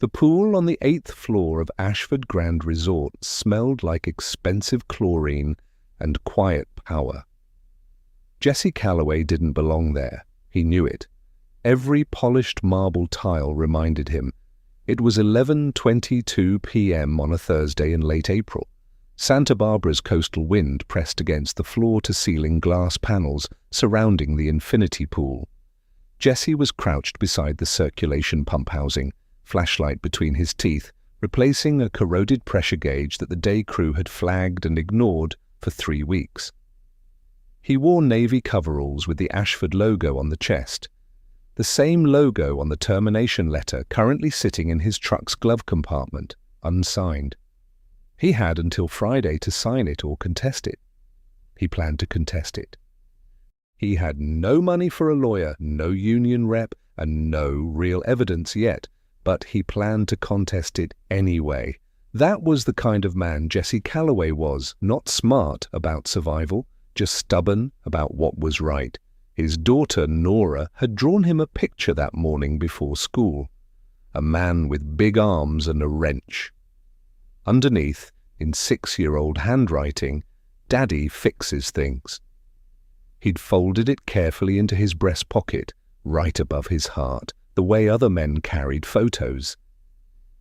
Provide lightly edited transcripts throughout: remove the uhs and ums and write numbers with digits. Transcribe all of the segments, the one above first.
The pool on the 8th floor of Ashford Grand Resort smelled like expensive chlorine and quiet power. Jesse Calloway didn't belong there. He knew it. Every polished marble tile reminded him. It was 11:22 p.m. on a Thursday in late April. Santa Barbara's coastal wind pressed against the floor-to-ceiling glass panels surrounding the infinity pool. Jesse was crouched beside the circulation pump housing, flashlight between his teeth, replacing a corroded pressure gauge that the day crew had flagged and ignored for 3 weeks. He wore navy coveralls with the Ashford logo on the chest, the same logo on the termination letter currently sitting in his truck's glove compartment, unsigned. He had until Friday to sign it or contest it. He planned to contest it. He had no money for a lawyer, no union rep, and no real evidence yet, but he planned to contest it anyway. That was the kind of man Jesse Calloway was, not smart about survival, just stubborn about what was right. His daughter, Nora, had drawn him a picture that morning before school. A man with big arms and a wrench. Underneath, in 6-year-old handwriting, "Daddy fixes things." He'd folded it carefully into his breast pocket, right above his heart, the way other men carried photos.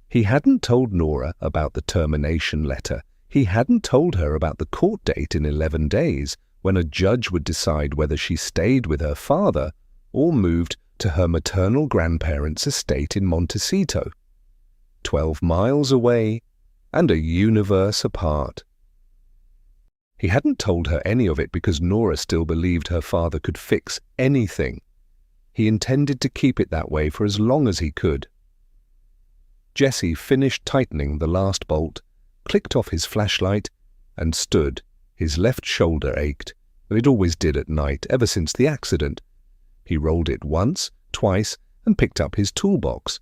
He hadn't told Nora about the termination letter. He hadn't told her about the court date in 11 days, when a judge would decide whether she stayed with her father or moved to her maternal grandparents' estate in Montecito, 12 miles away and a universe apart. He hadn't told her any of it because Nora still believed her father could fix anything. He intended to keep it that way for as long as he could. Jesse finished tightening the last bolt, clicked off his flashlight, and stood. His left shoulder ached. It always did at night, ever since the accident. He rolled it once, twice, and picked up his toolbox.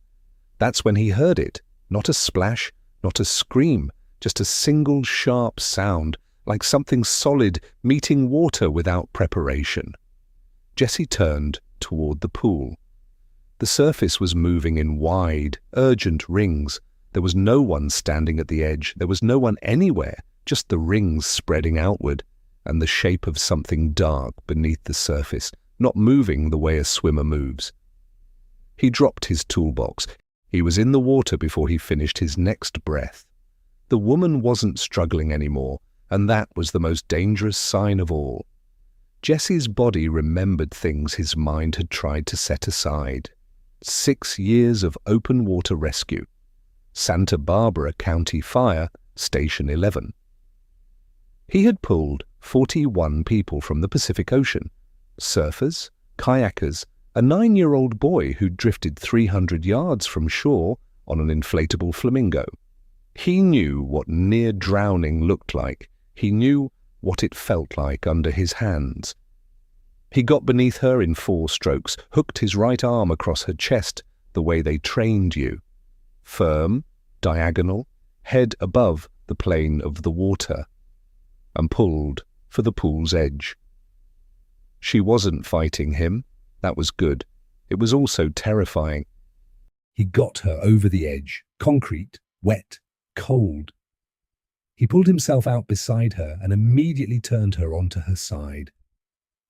That's when he heard it. Not a splash, not a scream, just a single sharp sound, like something solid meeting water without preparation. Jesse turned toward the pool. The surface was moving in wide, urgent rings. There was no one standing at the edge. There was no one anywhere, just the rings spreading outward, and the shape of something dark beneath the surface, not moving the way a swimmer moves. He dropped his toolbox. He was in the water before he finished his next breath. The woman wasn't struggling anymore, and that was the most dangerous sign of all. Jesse's body remembered things his mind had tried to set aside. 6 years of open water rescue. Santa Barbara County Fire, Station 11. He had pulled 41 people from the Pacific Ocean. Surfers, kayakers, a 9-year-old boy who drifted 300 yards from shore on an inflatable flamingo. He knew what near drowning looked like. He knew what it felt like under his hands. He got beneath her in 4 strokes, hooked his right arm across her chest the way they trained you. Firm, diagonal, head above the plane of the water, and pulled for the pool's edge. She wasn't fighting him. That was good. It was also terrifying. He got her over the edge, concrete, wet, cold. He pulled himself out beside her and immediately turned her onto her side.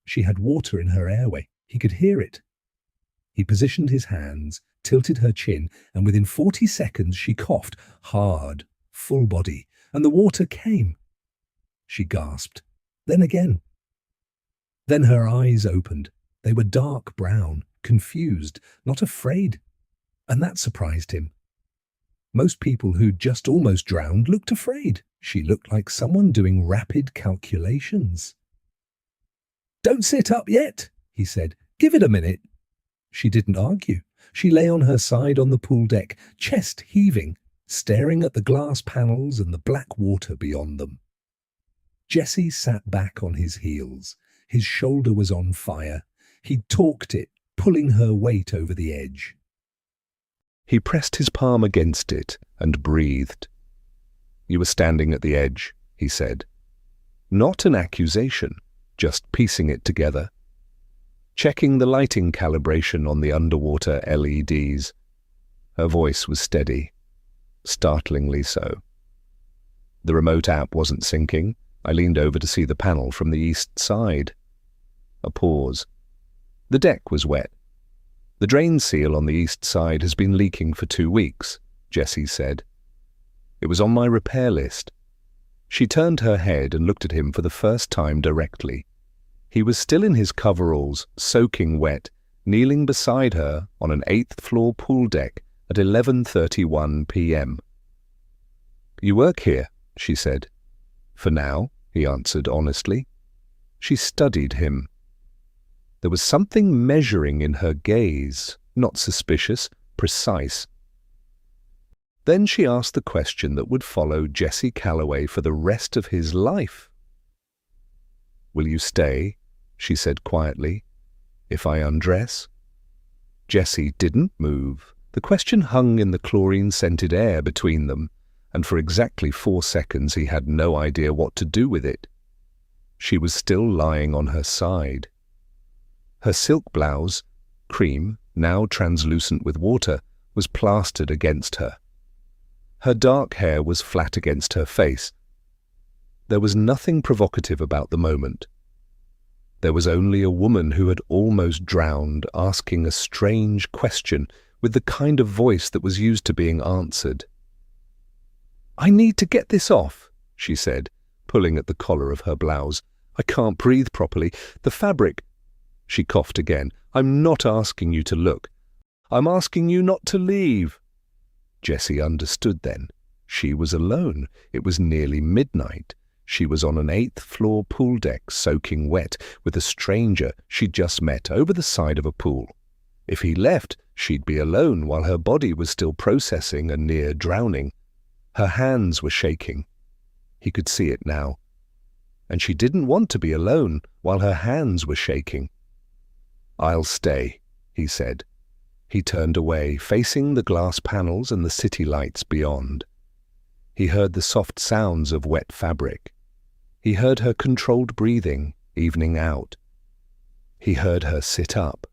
She had water in her airway. He could hear it. He positioned his hands, tilted her chin, and within 40 seconds she coughed, hard, full body, and the water came. She gasped. Then again. Then her eyes opened. They were dark brown, confused, not afraid. And that surprised him. Most people who'd just almost drowned looked afraid. She looked like someone doing rapid calculations. "Don't sit up yet," he said. "Give it a minute." She didn't argue. She lay on her side on the pool deck, chest heaving, staring at the glass panels and the black water beyond them. Jesse sat back on his heels. His shoulder was on fire. He torqued it, pulling her weight over the edge. He pressed his palm against it and breathed. "You were standing at the edge," he said. Not an accusation, just piecing it together. Checking the lighting calibration on the underwater LEDs. Her voice was steady, startlingly so. The remote app wasn't syncing. I leaned over to see the panel from the east side. A pause. The deck was wet. The drain seal on the east side has been leaking for 2 weeks, Jessie said. It was on my repair list. She turned her head and looked at him for the first time directly. He was still in his coveralls, soaking wet, kneeling beside her on an 8th-floor pool deck at 11:31 p.m. "You work here," she said. "For now," he answered honestly. She studied him. There was something measuring in her gaze, not suspicious, precise. Then she asked the question that would follow Jesse Calloway for the rest of his life. "Will you stay?" she said quietly. "If I undress?" Jesse didn't move. The question hung in the chlorine-scented air between them, and for exactly 4 seconds he had no idea what to do with it. She was still lying on her side. Her silk blouse, cream, now translucent with water, was plastered against her. Her dark hair was flat against her face. There was nothing provocative about the moment. There was only a woman who had almost drowned asking a strange question with the kind of voice that was used to being answered. "I need to get this off," she said, pulling at the collar of her blouse. "I can't breathe properly. The fabric—" She coughed again. "I'm not asking you to look. I'm asking you not to leave." Jessie understood then. She was alone. It was nearly midnight. She was on an 8th-floor pool deck, soaking wet, with a stranger she'd just met over the side of a pool. If he left, she'd be alone while her body was still processing and near drowning. Her hands were shaking. He could see it now. And she didn't want to be alone while her hands were shaking. "I'll stay," he said. He turned away, facing the glass panels and the city lights beyond. He heard the soft sounds of wet fabric. He heard her controlled breathing, evening out. He heard her sit up.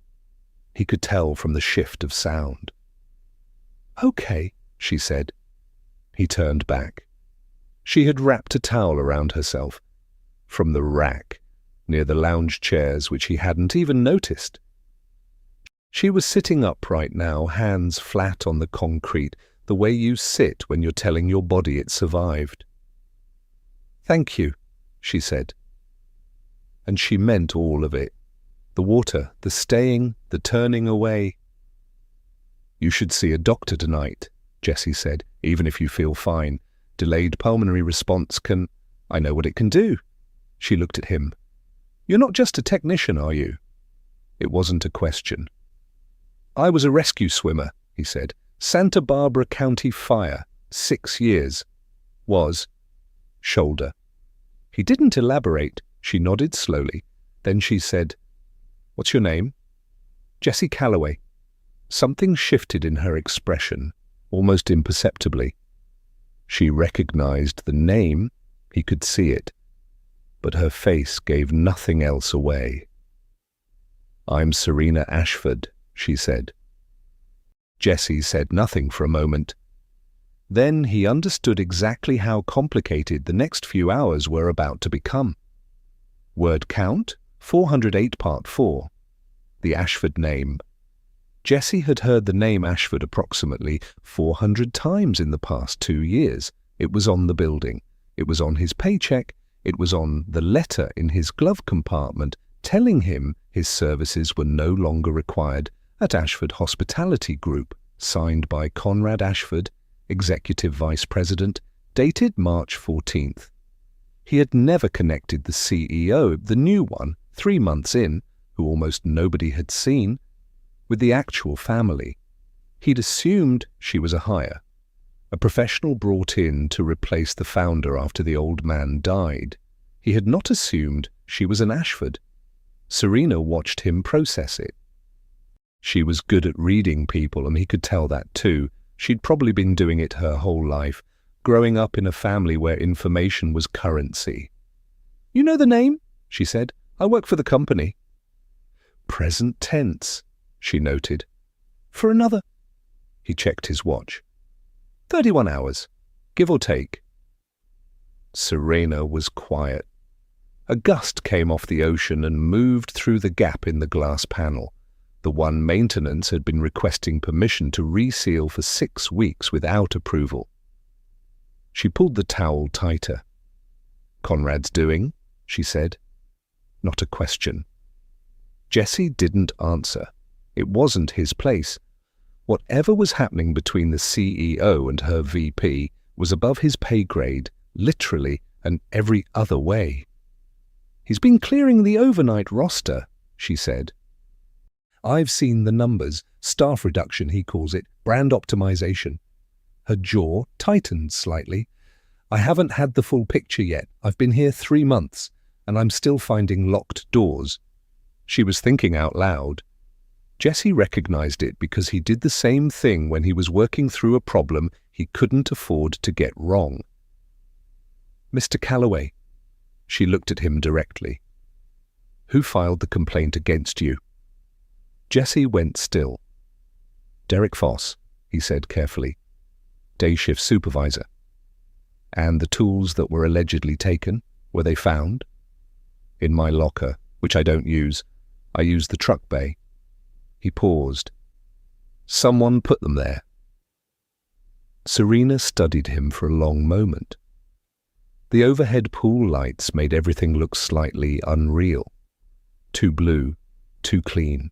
He could tell from the shift of sound. "Okay," she said. He turned back. She had wrapped a towel around herself. From the rack, near the lounge chairs which he hadn't even noticed. She was sitting upright now, hands flat on the concrete, the way you sit when you're telling your body it survived. "Thank you," she said. And she meant all of it. The water, the staying, the turning away. "You should see a doctor tonight," Jessie said, "even if you feel fine. Delayed pulmonary response can—" "I know what it can do." She looked at him. "You're not just a technician, are you?" It wasn't a question. "I was a rescue swimmer," he said. "Santa Barbara County Fire, 6 years. Was. Shoulder." He didn't elaborate. She nodded slowly. Then she said, "What's your name?" "Jesse Calloway." Something shifted in her expression, almost imperceptibly. She recognized the name. He could see it. But her face gave nothing else away. "I'm Serena Ashford," she said. Jessie said nothing for a moment. Then he understood exactly how complicated the next few hours were about to become. Word count, 408 part 4. The Ashford name. Jessie had heard the name Ashford approximately 400 times in the past 2 years. It was on the building. It was on his paycheck. It was on the letter in his glove compartment telling him his services were no longer required at Ashford Hospitality Group, signed by Conrad Ashford, Executive Vice President, dated March 14th. He had never connected the CEO, the new one, 3 months in, who almost nobody had seen, with the actual family. He'd assumed she was a hire, a professional brought in to replace the founder after the old man died. He had not assumed she was an Ashford. Serena watched him process it. She was good at reading people, and he could tell that too. She'd probably been doing it her whole life, growing up in a family where information was currency. "You know the name?" she said. "I work for the company." Present tense, she noted. "For another He checked his watch. 31 hours, give or take. Serena was quiet. A gust came off the ocean and moved through the gap in the glass panel, the one maintenance had been requesting permission to reseal for 6 weeks without approval. She pulled the towel tighter. "Conrad's doing," she said. Not a question. Jesse didn't answer. It wasn't his place. Whatever was happening between the CEO and her VP was above his pay grade, literally and every other way. "He's been clearing the overnight roster," she said. "I've seen the numbers. Staff reduction, he calls it. Brand optimization." Her jaw tightened slightly. "I haven't had the full picture yet. I've been here 3 months, and I'm still finding locked doors." She was thinking out loud. Jesse recognized it because he did the same thing when he was working through a problem he couldn't afford to get wrong. "Mr. Calloway." She looked at him directly. "Who filed the complaint against you?" Jesse went still. "Derek Foss," he said carefully. "Day shift supervisor." "And the tools that were allegedly taken, were they found?" "In my locker, which I don't use. I use the truck bay." He paused. "Someone put them there." Serena studied him for a long moment. The overhead pool lights made everything look slightly unreal. Too blue, too clean.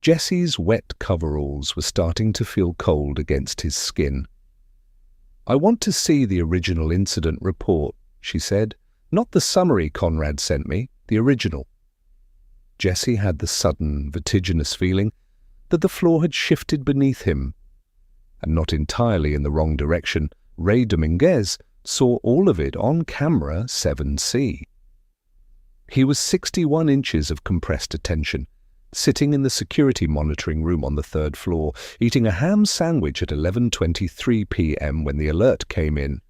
Jesse's wet coveralls were starting to feel cold against his skin. "I want to see the original incident report," she said. "Not the summary Conrad sent me, the original." Jesse had the sudden, vertiginous feeling that the floor had shifted beneath him. And not entirely in the wrong direction, Ray Dominguez saw all of it on camera 7C. He was 61 inches of compressed attention, sitting in the security monitoring room on the 3rd floor, eating a ham sandwich at 11:23 p.m. when the alert came in.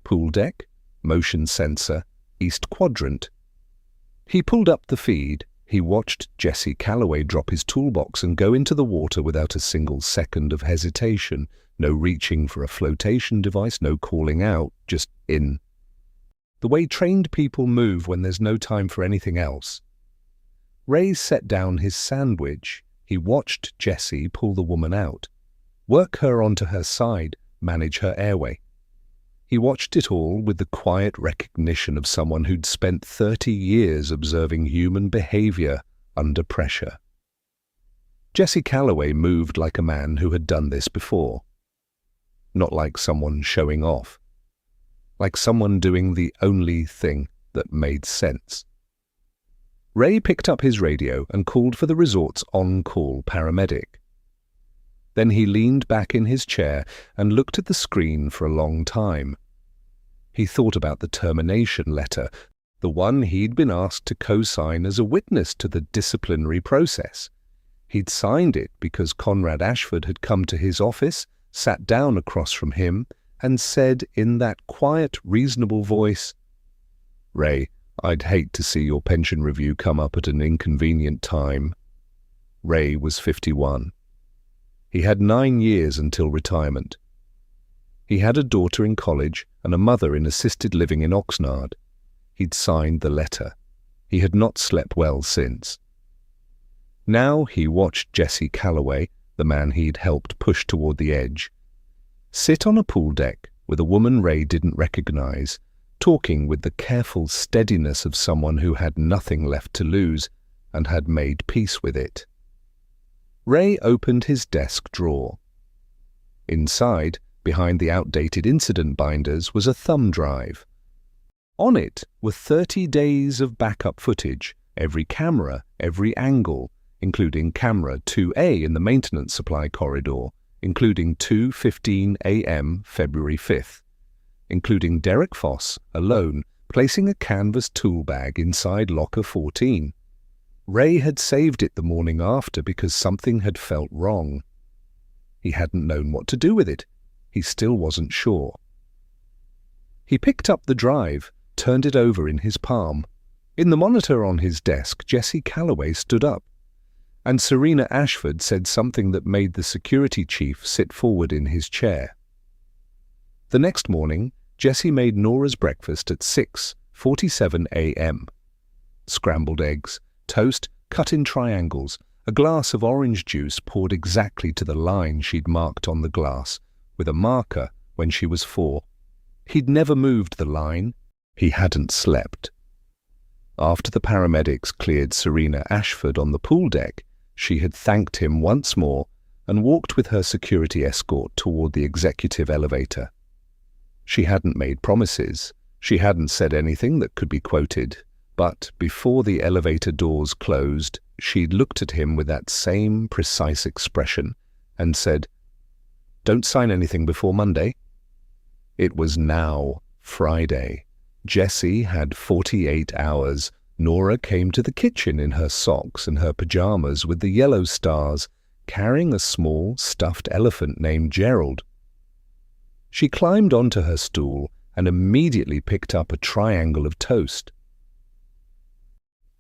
Pool deck, motion sensor, east quadrant. He pulled up the feed. He watched Jesse Calloway drop his toolbox and go into the water without a single second of hesitation. No reaching for a flotation device, no calling out, just in. The way trained people move when there's no time for anything else. Ray set down his sandwich. He watched Jesse pull the woman out, work her onto her side, manage her airway. He watched it all with the quiet recognition of someone who'd spent 30 years observing human behavior under pressure. Jesse Calloway moved like a man who had done this before. Not like someone showing off. Like someone doing the only thing that made sense. Ray picked up his radio and called for the resort's on-call paramedic. Then he leaned back in his chair and looked at the screen for a long time. He thought about the termination letter, the one he'd been asked to co-sign as a witness to the disciplinary process. He'd signed it because Conrad Ashford had come to his office, sat down across from him, and said in that quiet, reasonable voice, "Ray, I'd hate to see your pension review come up at an inconvenient time." Ray was 51. He had 9 years until retirement. He had a daughter in college and a mother in assisted living in Oxnard. He'd signed the letter. He had not slept well since. Now he watched Jesse Calloway, the man he'd helped push toward the edge, sit on a pool deck with a woman Ray didn't recognize, talking with the careful steadiness of someone who had nothing left to lose and had made peace with it. Ray opened his desk drawer. Inside, behind the outdated incident binders, was a thumb drive. On it were 30 days of backup footage, every camera, every angle, including camera 2A in the maintenance supply corridor, including 2:15 a.m. February 5th, including Derek Foss, alone, placing a canvas tool bag inside locker 14. Ray had saved it the morning after because something had felt wrong. He hadn't known what to do with it. He still wasn't sure. He picked up the drive, turned it over in his palm. In the monitor on his desk, Jesse Calloway stood up. and Serena Ashford said something that made the security chief sit forward in his chair. The next morning, Jessie made Nora's breakfast at 6:47 a.m. Scrambled eggs, toast cut in triangles, a glass of orange juice poured exactly to the line she'd marked on the glass, with a marker when she was 4. He'd never moved the line. He hadn't slept. After the paramedics cleared Serena Ashford on the pool deck, she had thanked him once more and walked with her security escort toward the executive elevator. She hadn't made promises. She hadn't said anything that could be quoted. But before the elevator doors closed, she'd looked at him with that same precise expression and said, "Don't sign anything before Monday." It was now Friday. Jessie had 48 hours. Nora came to the kitchen in her socks and her pajamas with the yellow stars, carrying a small stuffed elephant named Gerald. She climbed onto her stool and immediately picked up a triangle of toast.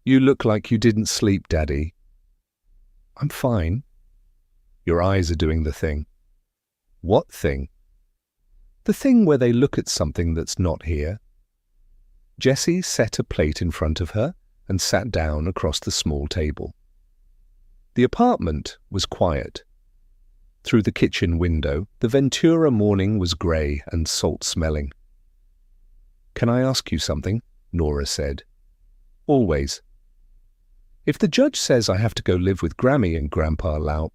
"You look like you didn't sleep, Daddy." "I'm fine." "Your eyes are doing the thing." "What thing?" "The thing where they look at something that's not here." Jessie set a plate in front of her and sat down across the small table. The apartment was quiet. Through the kitchen window, the Ventura morning was grey and salt-smelling. "Can I ask you something?" Nora said. "Always." "If the judge says I have to go live with Grammy and Grandpa Lau—"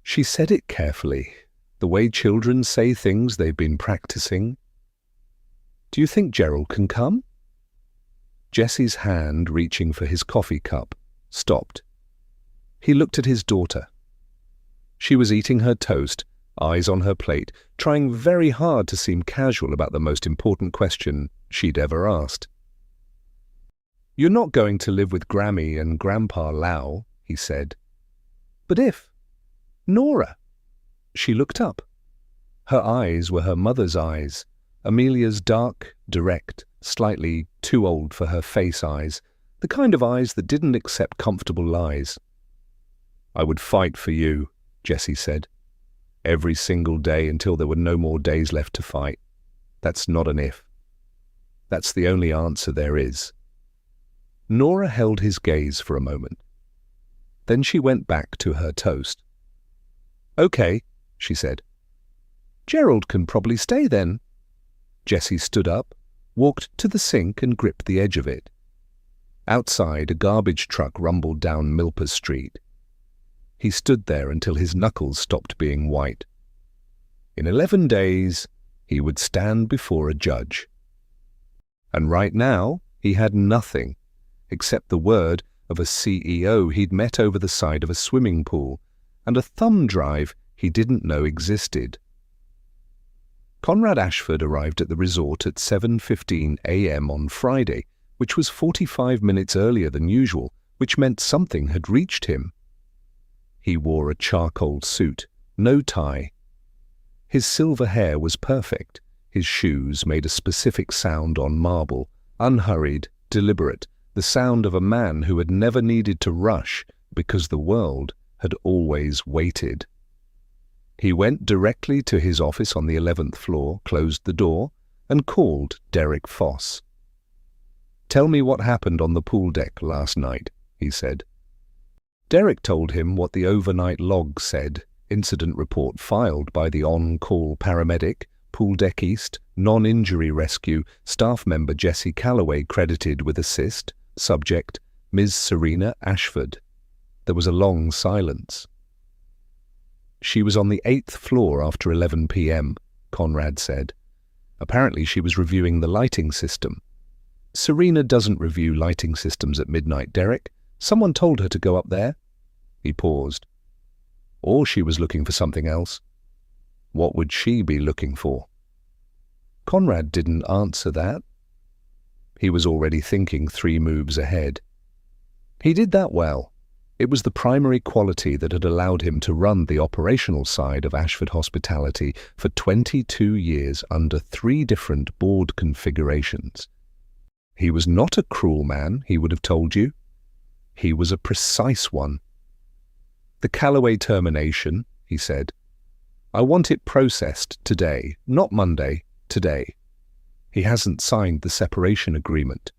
She said it carefully, the way children say things they've been practicing. "Do you think Gerald can come?" Jessie's hand, reaching for his coffee cup, stopped. He looked at his daughter. She was eating her toast, eyes on her plate, trying very hard to seem casual about the most important question she'd ever asked. "You're not going to live with Grammy and Grandpa Lau," he said. "But if—" "Nora!" She looked up. Her eyes were her mother's eyes, Amelia's dark, direct, slightly too old for her face eyes, the kind of eyes that didn't accept comfortable lies. "I would fight for you," Jessie said. "Every single day until there were no more days left to fight. That's not an if. That's the only answer there is." Nora held his gaze for a moment. Then she went back to her toast. "Okay," she said. "Gerald can probably stay then." Jessie stood up, walked to the sink and gripped the edge of it. Outside, a garbage truck rumbled down Milper Street. He stood there until his knuckles stopped being white. In 11 days, he would stand before a judge. And right now, he had nothing except the word of a CEO he'd met over the side of a swimming pool and a thumb drive he didn't know existed. Conrad Ashford arrived at the resort at 7:15 a.m. on Friday, which was 45 minutes earlier than usual, which meant something had reached him. He wore a charcoal suit, no tie. His silver hair was perfect. His shoes made a specific sound on marble, unhurried, deliberate, the sound of a man who had never needed to rush because the world had always waited. He went directly to his office on the 11th floor, closed the door, and called Derek Foss. "Tell me what happened on the pool deck last night," he said. Derek told him what the overnight log said, incident report filed by the on-call paramedic, Pool Deck East, non-injury rescue, staff member Jessie Calloway credited with assist, subject, Ms. Serena Ashford. There was a long silence. "She was on the 8th floor after 11 p.m., Conrad said. Apparently she was reviewing the lighting system. Serena doesn't review lighting systems at midnight, Derek. Someone told her to go up there." He paused. "Or she was looking for something else. What would she be looking for?" Conrad didn't answer that. He was already thinking 3 moves ahead. He did that well. It was the primary quality that had allowed him to run the operational side of Ashford Hospitality for 22 years under 3 different board configurations. He was not a cruel man, he would have told you. He was a precise one. "The Calloway termination," he said. "I want it processed today, not Monday, today. He hasn't signed the separation agreement."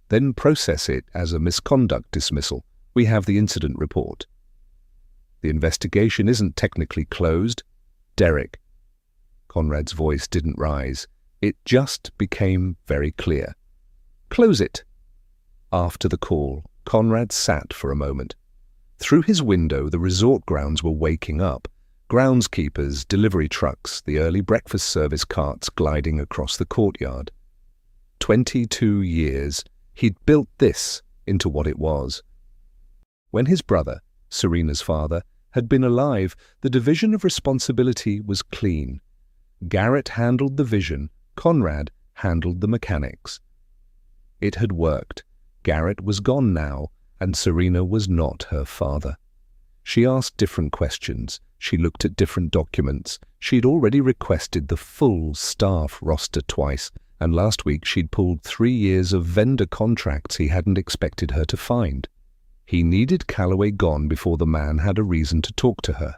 "Then process it as a misconduct dismissal. We have the incident report." "The investigation isn't technically closed, Derek." Conrad's voice didn't rise. It just became very clear. "Close it." After the call, Conrad sat for a moment. Through his window, the resort grounds were waking up. Groundskeepers, delivery trucks, the early breakfast service carts gliding across the courtyard. 22 years, he'd built this into what it was. When his brother, Serena's father, had been alive, the division of responsibility was clean. Garrett handled the vision, Conrad handled the mechanics. It had worked. Garrett was gone now, and Serena was not her father. She asked different questions. She looked at different documents. She'd already requested the full staff roster twice, and last week she'd pulled 3 years of vendor contracts he hadn't expected her to find. He needed Calloway gone before the man had a reason to talk to her.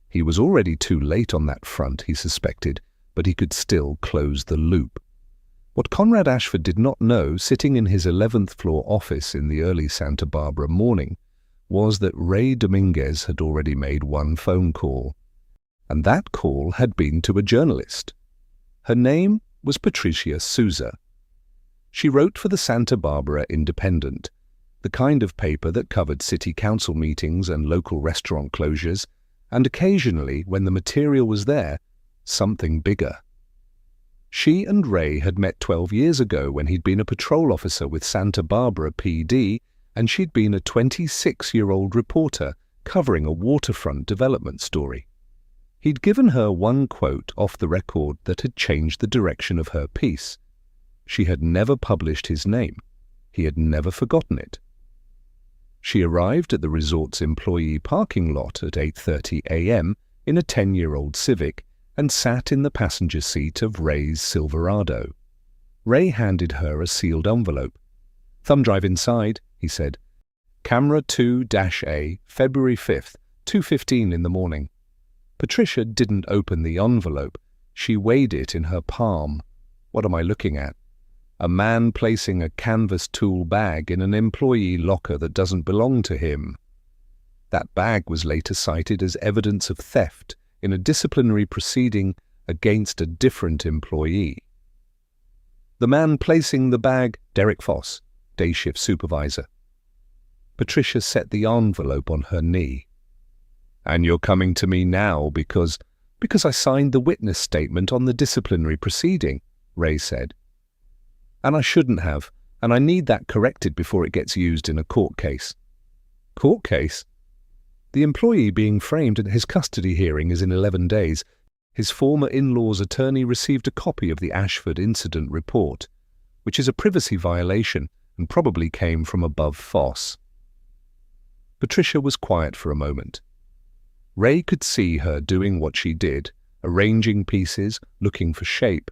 He was already too late on that front, he suspected, but he could still close the loop. What Conrad Ashford did not know, sitting in his 11th floor office in the early Santa Barbara morning, was that Ray Dominguez had already made one phone call. And that call had been to a journalist. Her name was Patricia Souza. She wrote for the Santa Barbara Independent, the kind of paper that covered city council meetings and local restaurant closures, and occasionally, when the material was there, something bigger. She and Ray had met 12 years ago when he'd been a patrol officer with Santa Barbara PD, and she'd been a 26-year-old reporter covering a waterfront development story. He'd given her one quote off the record that had changed the direction of her piece. She had never published his name. He had never forgotten it. She arrived at the resort's employee parking lot at 8:30 a.m. in a 10-year-old Civic and sat in the passenger seat of Ray's Silverado. Ray handed her a sealed envelope. "Thumb drive inside," he said. "Camera 2-A, February 5th, 2:15 in the morning." Patricia didn't open the envelope. She weighed it in her palm. "What am I looking at? A man placing a canvas tool bag in an employee locker that doesn't belong to him." That bag was later cited as evidence of theft in a disciplinary proceeding against a different employee. "The man placing the bag, Derek Foss, day shift supervisor." Patricia set the envelope on her knee. "And you're coming to me now because I signed the witness statement on the disciplinary proceeding," Ray said. "And I shouldn't have, and I need that corrected before it gets used in a court case." "Court case?" "The employee being framed at his custody hearing is in 11 days. His former in-law's attorney received a copy of the Ashford incident report, which is a privacy violation and probably came from above Foss." Patricia was quiet for a moment. Ray could see her doing what she did, arranging pieces, looking for shape.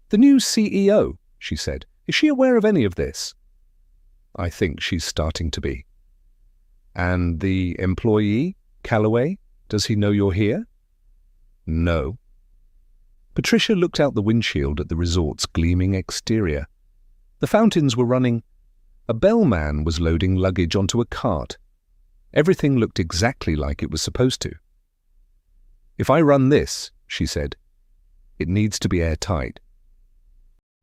"The new CEO," she said. "Is she aware of any of this?" "I think she's starting to be." "And the employee, Calloway, does he know you're here?" "No." Patricia looked out the windshield at the resort's gleaming exterior. The fountains were running. A bellman was loading luggage onto a cart. Everything looked exactly like it was supposed to. "If I run this," she said, "it needs to be airtight."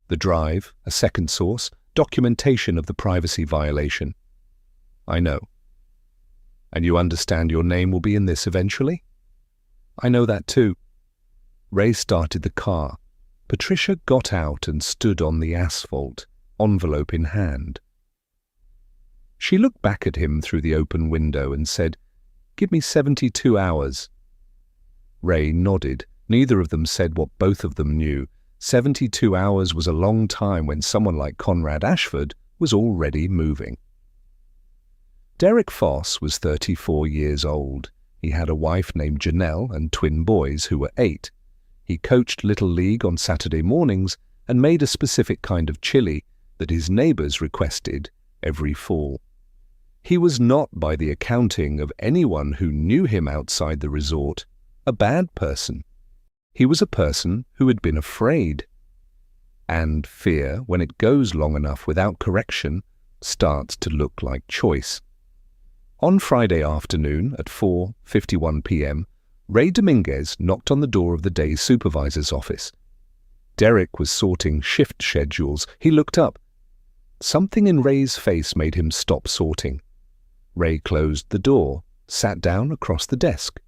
The drive, a second source, documentation of the privacy violation. "I know." "And you understand your name will be in this eventually?" "I know that too." Ray started the car. Patricia got out and stood on the asphalt, envelope in hand. She looked back at him through the open window and said, "Give me 72 hours. Ray nodded. Neither of them said what both of them knew. 72 hours was a long time when someone like Conrad Ashford was already moving. Derek Foss was 34 years old. He had a wife named Janelle and twin boys who were 8. He coached Little League on Saturday mornings and made a specific kind of chili that his neighbors requested every fall. He was not, by the accounting of anyone who knew him outside the resort, a bad person. He was a person who had been afraid. And fear, when it goes long enough without correction, starts to look like choice. On Friday afternoon at 4:51 p.m., Ray Dominguez knocked on the door of the day's supervisor's office. Derek was sorting shift schedules. He looked up. Something in Ray's face made him stop sorting. Ray closed the door, sat down across the desk,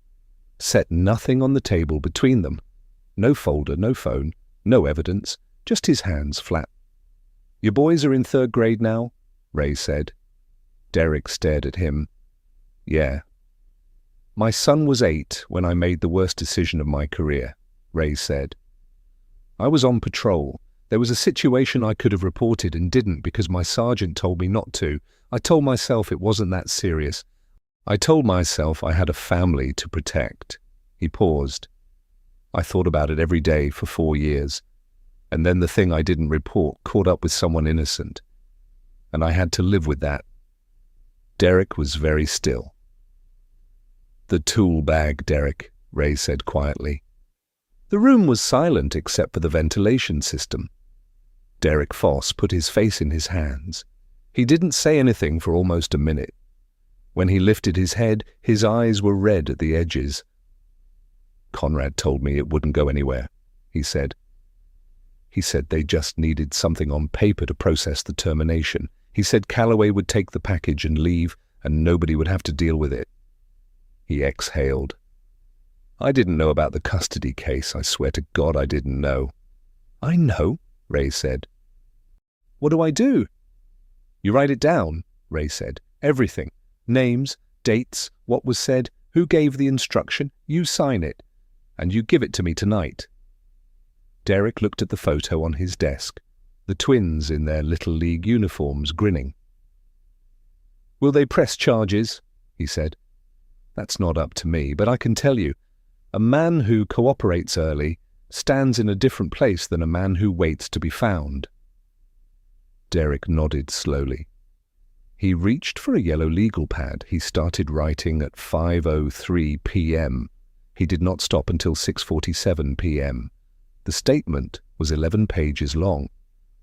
set nothing on the table between them. No folder, no phone, no evidence, just his hands flat. "Your boys are in 3rd grade now?" Ray said. Derek stared at him. "Yeah." "My son was 8 when I made the worst decision of my career," Ray said. "I was on patrol. There was a situation I could have reported and didn't because my sergeant told me not to. I told myself it wasn't that serious. I told myself I had a family to protect." He paused. "I thought about it every day for 4 years. And then the thing I didn't report caught up with someone innocent. And I had to live with that." Derek was very still. "The tool bag, Derek," Ray said quietly. The room was silent except for the ventilation system. Derek Foss put his face in his hands. He didn't say anything for almost a minute. When he lifted his head, his eyes were red at the edges. "Conrad told me it wouldn't go anywhere," he said. "He said they just needed something on paper to process the termination. He said Calloway would take the package and leave, and nobody would have to deal with it." He exhaled. "I didn't know about the custody case. I swear to God I didn't know." "I know," Ray said. "What do I do?" "You write it down," Ray said. "Everything. Names, dates, what was said, who gave the instruction. You sign it. And you give it to me tonight." Derek looked at the photo on his desk, the twins in their Little League uniforms grinning. "Will they press charges?" he said. "That's not up to me, but I can tell you, a man who cooperates early stands in a different place than a man who waits to be found." Derek nodded slowly. He reached for a yellow legal pad. He started writing at 5:03 p.m. He did not stop until 6:47 p.m. The statement was 11 pages long.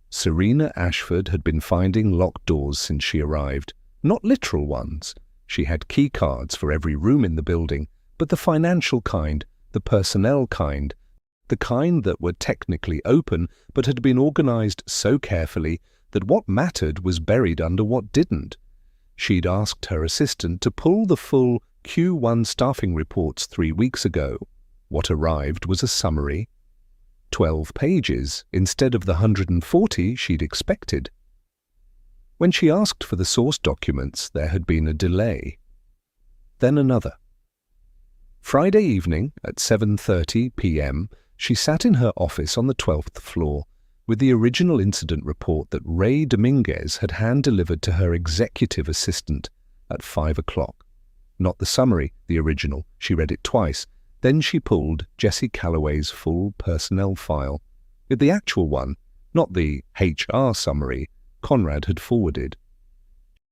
Serena Ashford had been finding locked doors since she arrived. Not literal ones. She had key cards for every room in the building, but the financial kind, the personnel kind, the kind that were technically open but had been organized so carefully that what mattered was buried under what didn't. She'd asked her assistant to pull the full Q1 staffing reports 3 weeks ago. What arrived was a summary, 12 pages instead of the 140 she'd expected. When she asked for the source documents, there had been a delay. Then another. Friday evening at 7:30 p.m., she sat in her office on the 12th floor with the original incident report that Ray Dominguez had hand-delivered to her executive assistant at 5 o'clock. Not the summary, the original. She read it twice. Then she pulled Jesse Calloway's full personnel file. With the actual one, not the HR summary, Conrad had forwarded.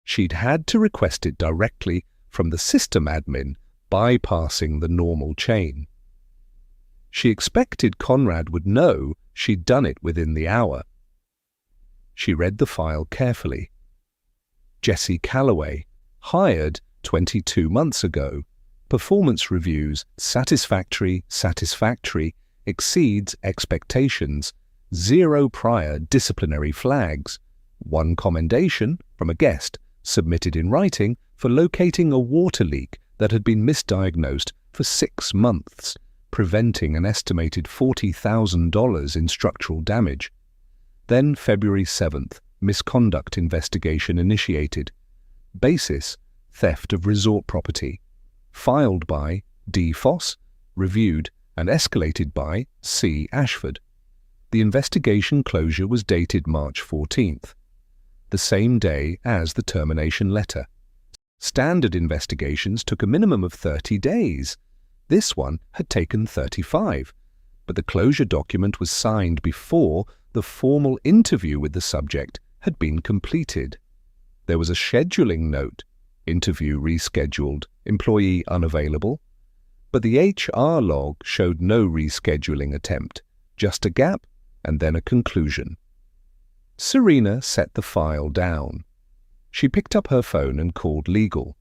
She'd had to request it directly from the system admin, bypassing the normal chain. She expected Conrad would know she'd done it within the hour. She read the file carefully. Jesse Calloway, hired 22 months ago. Performance reviews, satisfactory, exceeds expectations, 0 prior disciplinary flags, 1 commendation from a guest submitted in writing for locating a water leak that had been misdiagnosed for 6 months, preventing an estimated $40,000 in structural damage. Then February 7th, misconduct investigation initiated. Basis, theft of resort property. Filed by D. Foss, reviewed and escalated by C. Ashford. The investigation closure was dated March 14th, the same day as the termination letter. Standard investigations took a minimum of 30 days. This one had taken 35, but the closure document was signed before the formal interview with the subject had been completed. There was a scheduling note interview rescheduled, employee unavailable, but the HR log showed no rescheduling attempt, just a gap and then a conclusion. Serena set the file down. She picked up her phone and called legal,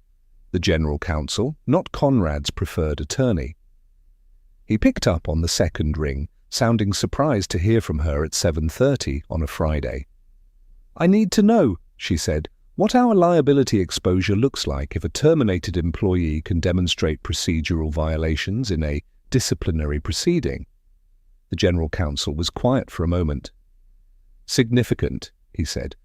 the general counsel, not Conrad's preferred attorney. He picked up on the second ring, sounding surprised to hear from her at 7:30 on a Friday. "I need to know," she said, "what our liability exposure looks like if a terminated employee can demonstrate procedural violations in a disciplinary proceeding." The general counsel was quiet for a moment. "Significant," he said,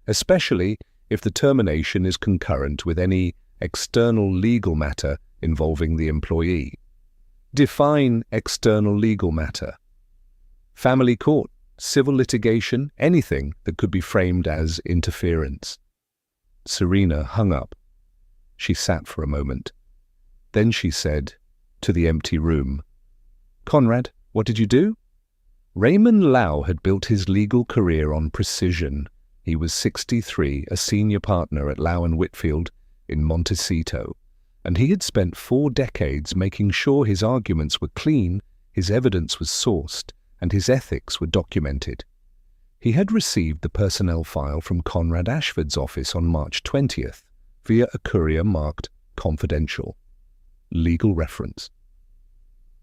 "especially if the termination is concurrent with any external legal matter involving the employee." Define external legal matter. Family court, civil litigation, anything that could be framed as interference. Serena hung up. She sat for a moment. Then she said, to the empty room, "Conrad, what did you do?" Raymond Lau had built his legal career on precision. He was 63, a senior partner at Lau & Whitfield in Montecito, and he had spent 4 decades making sure his arguments were clean, his evidence was sourced, and his ethics were documented. He had received the personnel file from Conrad Ashford's office on March 20th via a courier marked confidential. Legal reference.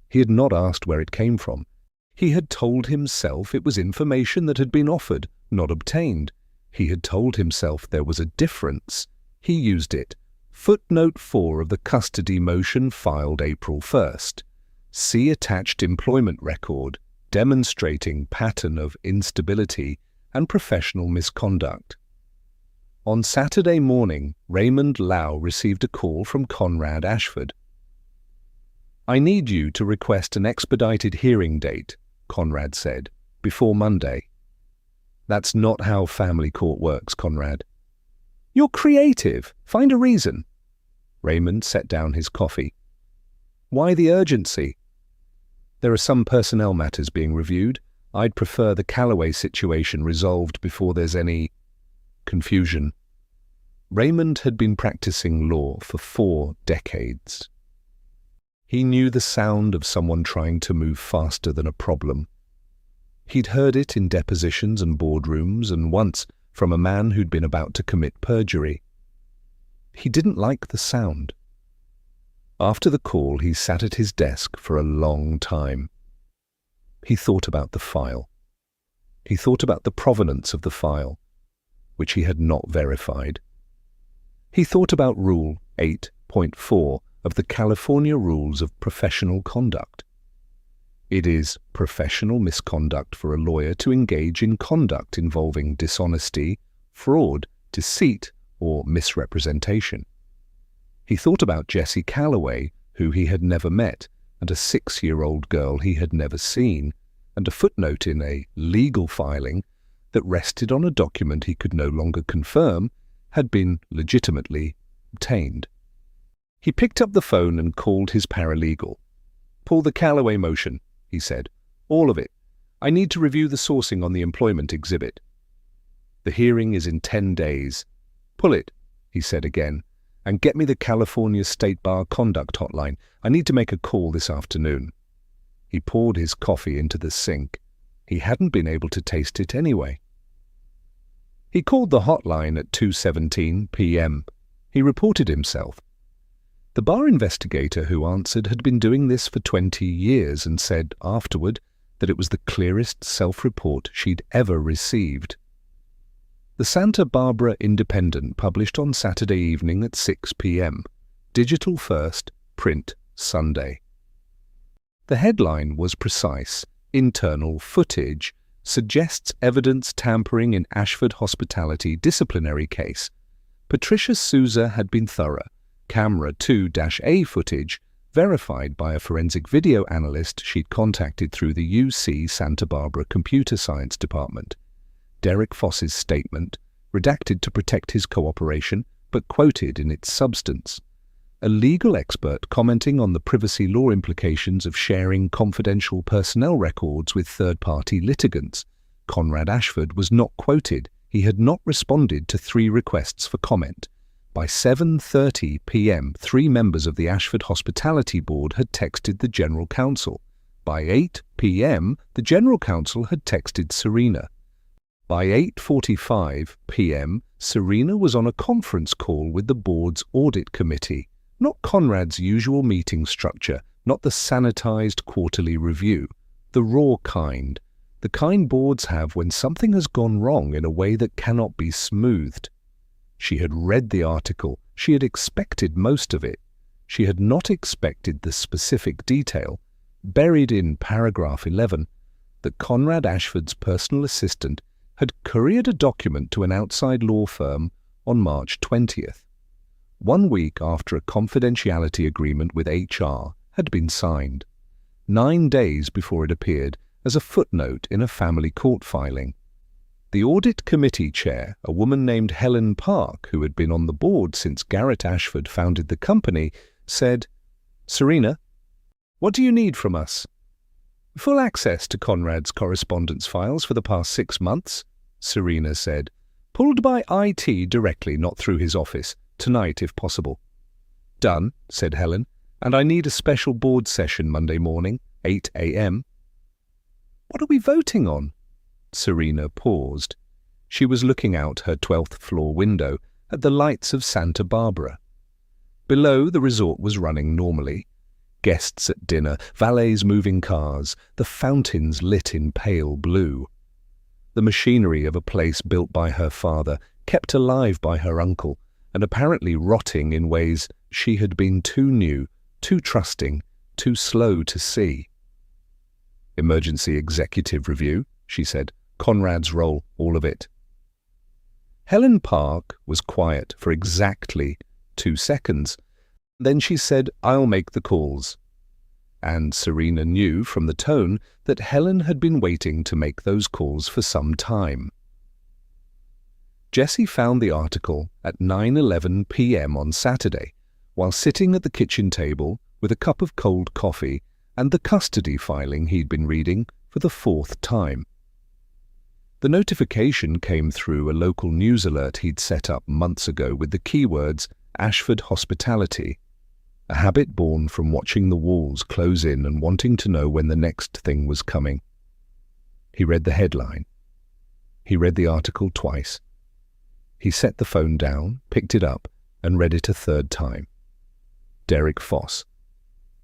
He had not asked where it came from. He had told himself it was information that had been offered, not obtained. He had told himself there was a difference. He used it. Footnote 4 of the custody motion filed April 1st. See attached employment record demonstrating pattern of instability and professional misconduct. On Saturday morning, Raymond Lau received a call from Conrad Ashford. "I need you to request an expedited hearing date," Conrad said, "before Monday." "That's not how family court works, Conrad." "You're creative. Find a reason." Raymond set down his coffee. "Why the urgency?" "There are some personnel matters being reviewed. I'd prefer the Calloway situation resolved before there's any confusion." Raymond had been practicing law for 4 decades. He knew the sound of someone trying to move faster than a problem. He'd heard it in depositions and boardrooms, and once from a man who'd been about to commit perjury. He didn't like the sound. After the call, he sat at his desk for a long time. He thought about the file. He thought about the provenance of the file, which he had not verified. He thought about Rule 8.4 of the California Rules of Professional Conduct. It is professional misconduct for a lawyer to engage in conduct involving dishonesty, fraud, deceit, or misrepresentation. He thought about Jessie Calloway, who he had never met, and a 6-year-old girl he had never seen, and a footnote in a legal filing that rested on a document he could no longer confirm had been legitimately obtained. He picked up the phone and called his paralegal. "Pull the Calloway motion," he said. "All of it. I need to review the sourcing on the employment exhibit." "The hearing is in 10 days. Pull it," he said again, "and get me the California State Bar Conduct Hotline. I need to make a call this afternoon." He poured his coffee into the sink. He hadn't been able to taste it anyway. He called the hotline at 2:17 p.m. He reported himself. The bar investigator who answered had been doing this for 20 years and said afterward that it was the clearest self-report she'd ever received. The Santa Barbara Independent published on Saturday evening at 6 p.m. Digital first, print Sunday. The headline was precise. Internal footage suggests evidence tampering in Ashford Hospitality disciplinary case. Patricia Souza had been thorough. Camera 2-A footage, verified by a forensic video analyst she'd contacted through the UC Santa Barbara Computer Science Department. Derek Foss's statement, redacted to protect his cooperation, but quoted in its substance. A legal expert commenting on the privacy law implications of sharing confidential personnel records with third-party litigants. Conrad Ashford was not quoted. He had not responded to 3 requests for comment. By 7:30 p.m., 3 members of the Ashford Hospitality Board had texted the General Counsel. By 8 p.m., the General Counsel had texted Serena. By 8:45 p.m., Serena was on a conference call with the board's audit committee, not Conrad's usual meeting structure, not the sanitized quarterly review, the raw kind, the kind boards have when something has gone wrong in a way that cannot be smoothed. She had read the article. She had expected most of it. She had not expected the specific detail, buried in paragraph 11, that Conrad Ashford's personal assistant had couriered a document to an outside law firm on March 20th, 1 week after a confidentiality agreement with HR had been signed, 9 days before it appeared as a footnote in a family court filing. The audit committee chair, a woman named Helen Park, who had been on the board since Garrett Ashford founded the company, said, "Serena, what do you need from us?" "Full access to Conrad's correspondence files for the past 6 months," Serena said. "Pulled by IT directly, not through his office. Tonight, if possible." "Done," said Helen. "And I need a special board session Monday morning, 8 a.m. "What are we voting on?" Serena paused. She was looking out her 12th floor window at the lights of Santa Barbara. Below, the resort was running normally. Guests at dinner, valets moving cars, the fountains lit in pale blue. The machinery of a place built by her father, kept alive by her uncle, and apparently rotting in ways she had been too new, too trusting, too slow to see. "Emergency executive review," she said. "Conrad's role, all of it." Helen Park was quiet for exactly 2 seconds. Then she said, "I'll make the calls." And Serena knew from the tone that Helen had been waiting to make those calls for some time. Jessie found the article at 9:11 p.m. on Saturday, while sitting at the kitchen table with a cup of cold coffee and the custody filing he'd been reading for the 4th time. The notification came through a local news alert he'd set up months ago with the keywords Ashford Hospitality, a habit born from watching the walls close in and wanting to know when the next thing was coming. He read the headline. He read the article twice. He set the phone down, picked it up, and read it a 3rd time. Derek Foss.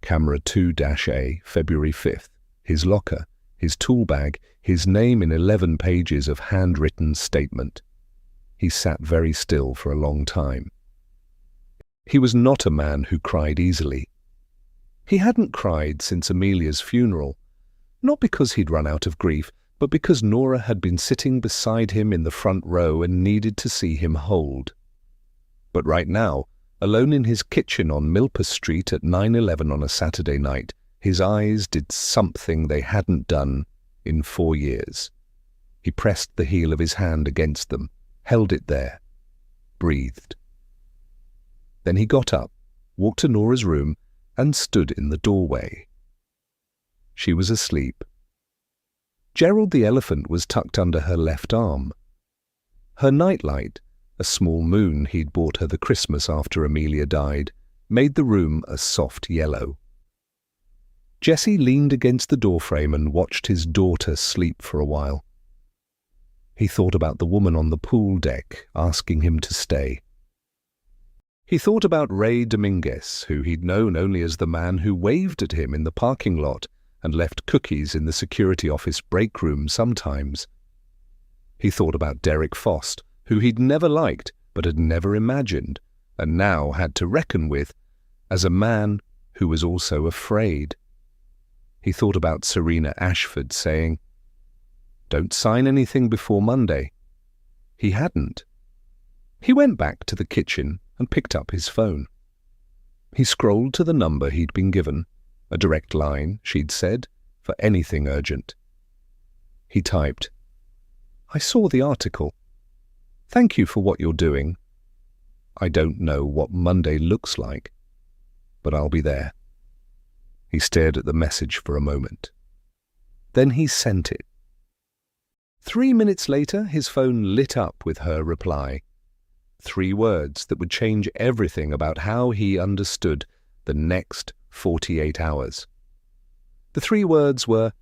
Camera 2-A, February 5th. His locker, his tool bag, his name in 11 pages of handwritten statement. He sat very still for a long time. He was not a man who cried easily. He hadn't cried since Amelia's funeral, not because he'd run out of grief, but because Nora had been sitting beside him in the front row and needed to see him hold. But right now, alone in his kitchen on Milper Street at 9:11 on a Saturday night, his eyes did something they hadn't done in 4 years. He pressed the heel of his hand against them, held it there, breathed. Then he got up, walked to Nora's room, and stood in the doorway. She was asleep. Gerald the elephant was tucked under her left arm. Her nightlight, a small moon he'd bought her the Christmas after Amelia died, made the room a soft yellow. Jessie leaned against the doorframe and watched his daughter sleep for a while. He thought about the woman on the pool deck asking him to stay. He thought about Ray Dominguez, who he'd known only as the man who waved at him in the parking lot and left cookies in the security office break room sometimes. He thought about Derek Foss, who he'd never liked but had never imagined, and now had to reckon with, as a man who was also afraid. He thought about Serena Ashford saying, "Don't sign anything before Monday." He hadn't. He went back to the kitchen and picked up his phone. He scrolled to the number he'd been given, a direct line, she'd said, for anything urgent. He typed, "I saw the article. Thank you for what you're doing. I don't know what Monday looks like, but I'll be there." He stared at the message for a moment. Then he sent it. 3 minutes later, his phone lit up with her reply. 3 words that would change everything about how he understood the next 48 hours. The 3 words were,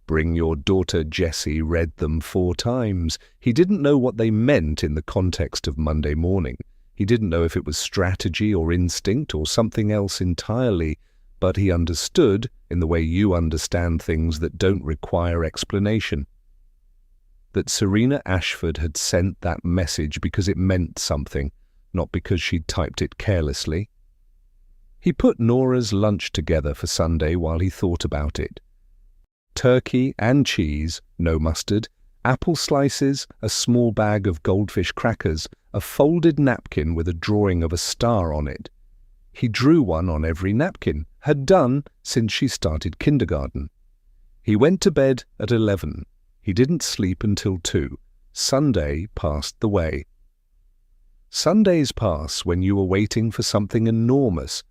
"Bring your daughter Jessie," read them 4 times. He didn't know what they meant in the context of Monday morning. He didn't know if it was strategy or instinct or something else entirely, but he understood in the way you understand things that don't require explanation. That Serena Ashford had sent that message because it meant something, not because she'd typed it carelessly. He put Nora's lunch together for Sunday while he thought about it. Turkey and cheese, no mustard, apple slices, a small bag of goldfish crackers, a folded napkin with a drawing of a star on it. He drew one on every napkin, had done since she started kindergarten. He went to bed at 11. He didn't sleep until 2. Sunday passed the way. Sundays pass when you are waiting for something enormous,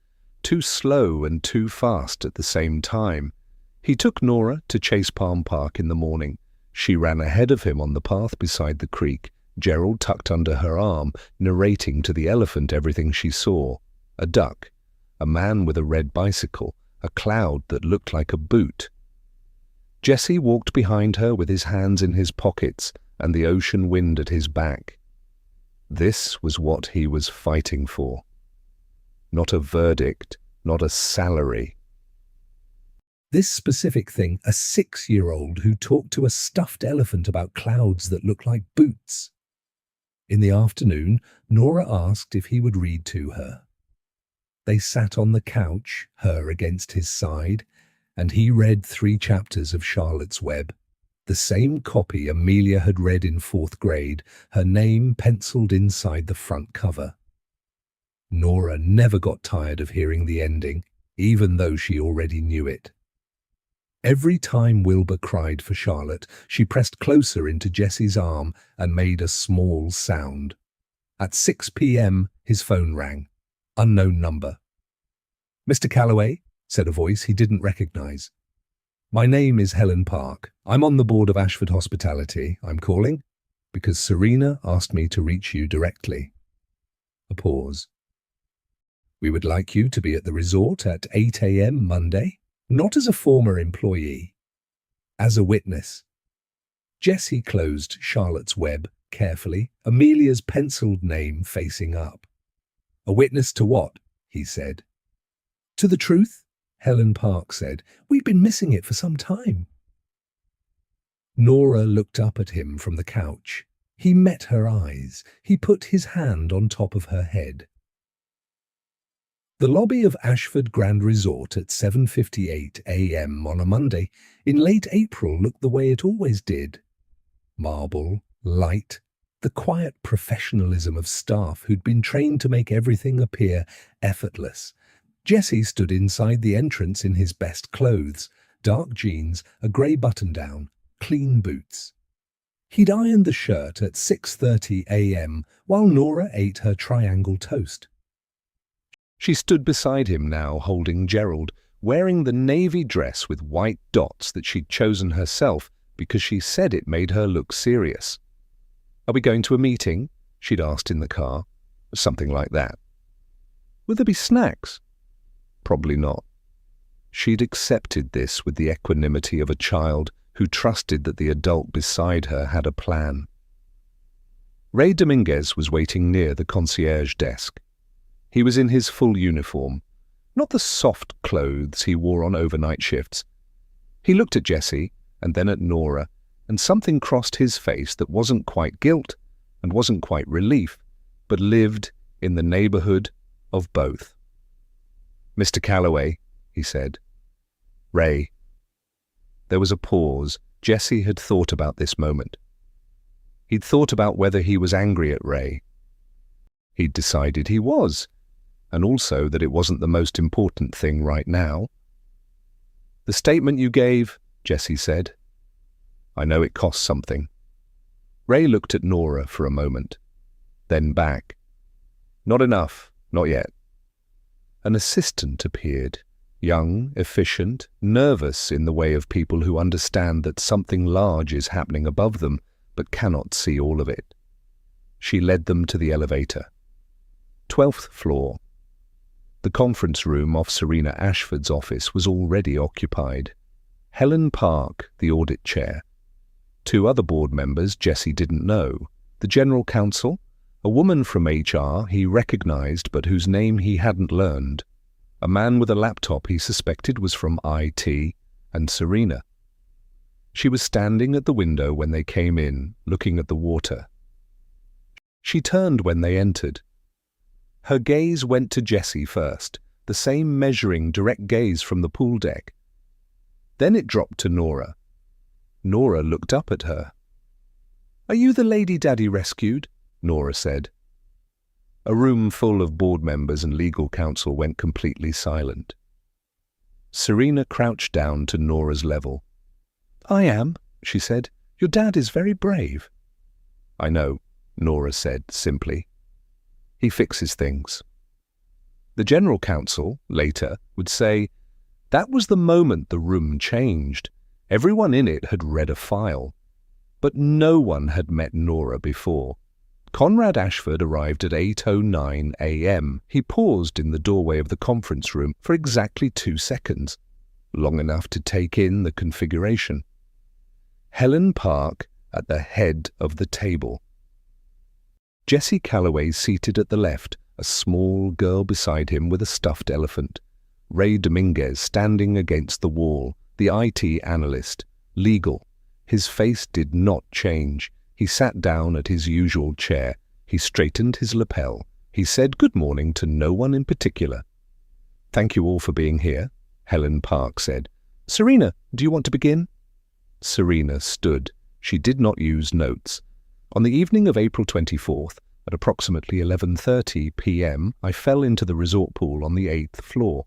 too slow and too fast at the same time. He took Nora to Chase Palm Park in the morning. She ran ahead of him on the path beside the creek, Gerald tucked under her arm, narrating to the elephant everything she saw. A duck, a man with a red bicycle, a cloud that looked like a boot. Jessie walked behind her with his hands in his pockets and the ocean wind at his back. This was what he was fighting for. Not a verdict, not a salary. This specific thing, a 6-year-old who talked to a stuffed elephant about clouds that looked like boots. In the afternoon, Nora asked if he would read to her. They sat on the couch, her against his side, and he read 3 chapters of Charlotte's Web, the same copy Amelia had read in 4th grade, her name penciled inside the front cover. Nora never got tired of hearing the ending, even though she already knew it. Every time Wilbur cried for Charlotte, she pressed closer into Jessie's arm and made a small sound. At 6 p.m., his phone rang. Unknown number. "Mr. Calloway," said a voice he didn't recognize. "My name is Helen Park. I'm on the board of Ashford Hospitality. I'm calling because Serena asked me to reach you directly." A pause. "We would like you to be at the resort at 8 a.m. Monday. Not as a former employee, as a witness." Jessie closed Charlotte's Web carefully, Amelia's penciled name facing up. "A witness to what?" he said. "To the truth," Helen Park said. "We've been missing it for some time." Nora looked up at him from the couch. He met her eyes. He put his hand on top of her head. The lobby of Ashford Grand Resort at 7:58 a.m. on a Monday in late April looked the way it always did. Marble, light, the quiet professionalism of staff who'd been trained to make everything appear effortless. Jessie stood inside the entrance in his best clothes, dark jeans, a grey button-down, clean boots. He'd ironed the shirt at 6:30 a.m. while Nora ate her triangle toast. She stood beside him now, holding Gerald, wearing the navy dress with white dots that she'd chosen herself because she said it made her look serious. "Are we going to a meeting?" she'd asked in the car. Something like that. "Will there be snacks?" Probably not. She'd accepted this with the equanimity of a child who trusted that the adult beside her had a plan. Ray Dominguez was waiting near the concierge desk. He was in his full uniform, not the soft clothes he wore on overnight shifts. He looked at Jessie and then at Nora, and something crossed his face that wasn't quite guilt and wasn't quite relief, but lived in the neighborhood of both. "Mr. Calloway," he said. "Ray." There was a pause. Jessie had thought about this moment. He'd thought about whether he was angry at Ray. He'd decided he was, and also that it wasn't the most important thing right now. "The statement you gave," Jessie said. "I know it cost something." Ray looked at Nora for a moment, then back. "Not enough, not yet." An assistant appeared, young, efficient, nervous in the way of people who understand that something large is happening above them but cannot see all of it. She led them to the elevator. 12th floor. The conference room off Serena Ashford's office was already occupied. Helen Park, the audit chair. 2 other board members Jessie didn't know. The general counsel, a woman from HR he recognized but whose name he hadn't learned. A man with a laptop he suspected was from IT, and Serena. She was standing at the window when they came in, looking at the water. She turned when they entered. Her gaze went to Jessie first, the same measuring, direct gaze from the pool deck. Then it dropped to Nora. Nora looked up at her. "Are you the lady Daddy rescued?" Nora said. A room full of board members and legal counsel went completely silent. Serena crouched down to Nora's level. "I am," she said. "Your dad is very brave." "I know," Nora said simply. "He fixes things." The general counsel, later, would say, that was the moment the room changed. Everyone in it had read a file. But no one had met Nora before. Conrad Ashford arrived at 8:09 a.m. He paused in the doorway of the conference room for exactly 2 seconds, long enough to take in the configuration. Helen Park at the head of the table. Jessie Calloway seated at the left, a small girl beside him with a stuffed elephant. Ray Dominguez standing against the wall, the IT analyst, legal. His face did not change. He sat down at his usual chair. He straightened his lapel. He said good morning to no one in particular. "Thank you all for being here," Helen Park said. "Serena, do you want to begin?" Serena stood. She did not use notes. On the evening of April 24th, at approximately 11:30 p.m., I fell into the resort pool on the 8th floor.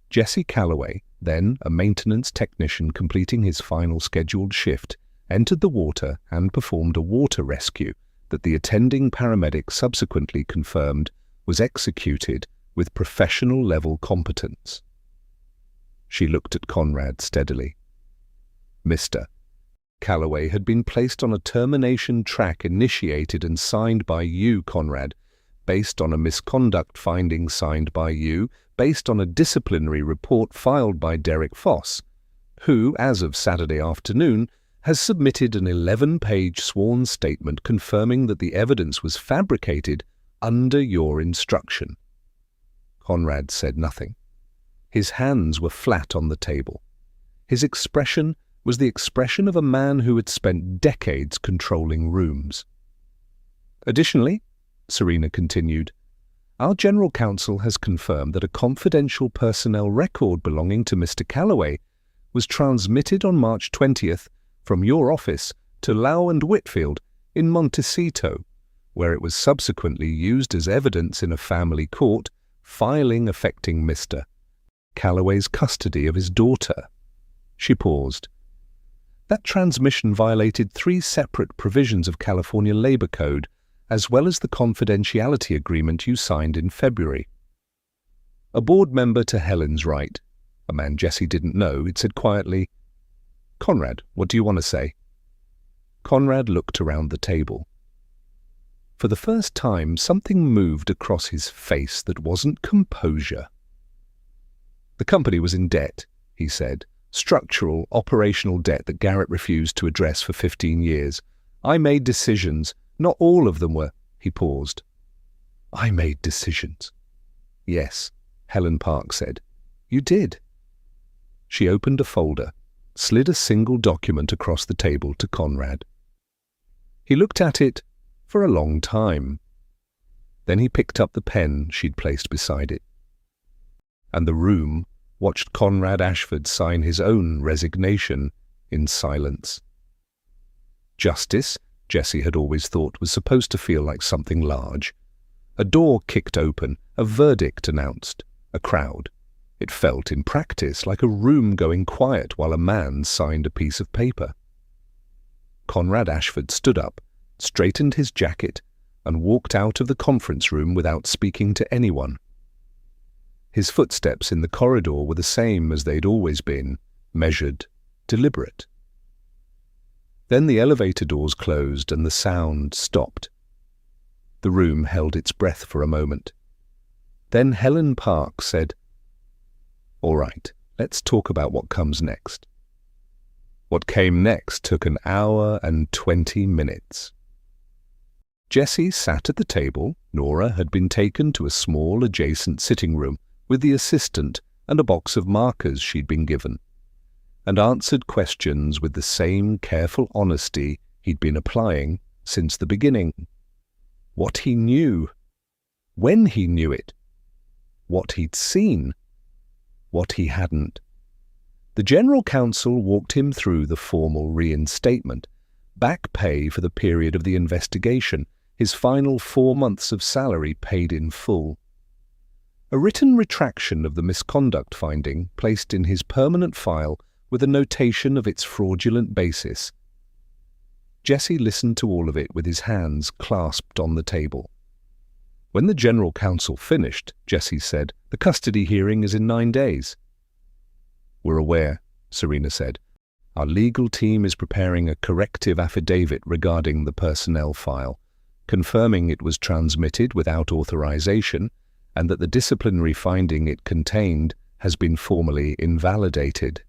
Jessie Calloway, then a maintenance technician completing his final scheduled shift, entered the water and performed a water rescue that the attending paramedic subsequently confirmed was executed with professional-level competence. She looked at Conrad steadily. "Mr. Calloway had been placed on a termination track initiated and signed by you, Conrad, based on a misconduct finding signed by you, based on a disciplinary report filed by Derek Foss, who, as of Saturday afternoon, has submitted an 11-page sworn statement confirming that the evidence was fabricated under your instruction." Conrad said nothing. His hands were flat on the table. His expression was the expression of a man who had spent decades controlling rooms. "Additionally," Serena continued, "our general counsel has confirmed that a confidential personnel record belonging to Mr. Calloway was transmitted on March 20th from your office to Lau and Whitfield in Montecito, where it was subsequently used as evidence in a family court filing affecting Mr. Calloway's custody of his daughter." She paused. "That transmission violated 3 separate provisions of California Labor Code, as well as the confidentiality agreement you signed in February." A board member to Helen's right, a man Jessie didn't know, it said quietly, "Conrad, what do you want to say?" Conrad looked around the table. For the first time, something moved across his face that wasn't composure. "The company was in debt," he said. "Structural, operational debt that Garrett refused to address for 15 years. I made decisions. Not all of them were—" He paused. "I made decisions." "Yes," Helen Park said. "You did." She opened a folder, slid a single document across the table to Conrad. He looked at it for a long time. Then he picked up the pen she'd placed beside it. And the room watched Conrad Ashford sign his own resignation in silence. Justice, Jessie had always thought, was supposed to feel like something large. A door kicked open, a verdict announced, a crowd. It felt, in practice, like a room going quiet while a man signed a piece of paper. Conrad Ashford stood up, straightened his jacket, and walked out of the conference room without speaking to anyone. His footsteps in the corridor were the same as they'd always been, measured, deliberate. Then the elevator doors closed and the sound stopped. The room held its breath for a moment. Then Helen Park said, "All right, let's talk about what comes next." What came next took an hour and 20 minutes. Jessie sat at the table. Nora had been taken to a small adjacent sitting room with the assistant and a box of markers she'd been given, and answered questions with the same careful honesty he'd been applying since the beginning. What he knew, when he knew it, what he'd seen, what he hadn't. The General Counsel walked him through the formal reinstatement, back pay for the period of the investigation, his final 4 months of salary paid in full. A written retraction of the misconduct finding placed in his permanent file with a notation of its fraudulent basis. Jessie listened to all of it with his hands clasped on the table. When the General Counsel finished, Jessie said, "The custody hearing is in 9 days. "We're aware," Serena said. "Our legal team is preparing a corrective affidavit regarding the personnel file, confirming it was transmitted without authorization and that the disciplinary finding it contained has been formally invalidated."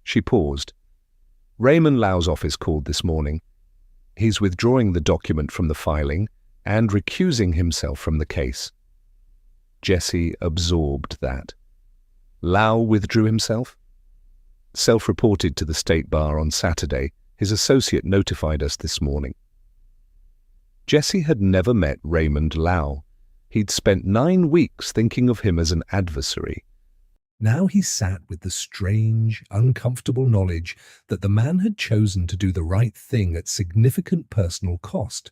She paused. "Raymond Lau's office called this morning. He's withdrawing the document from the filing and recusing himself from the case." Jessie absorbed that. Lau withdrew himself? Self-reported to the State Bar on Saturday, his associate notified us this morning. Jessie had never met Raymond Lau. He'd spent 9 weeks thinking of him as an adversary. Now he sat with the strange, uncomfortable knowledge that the man had chosen to do the right thing at significant personal cost.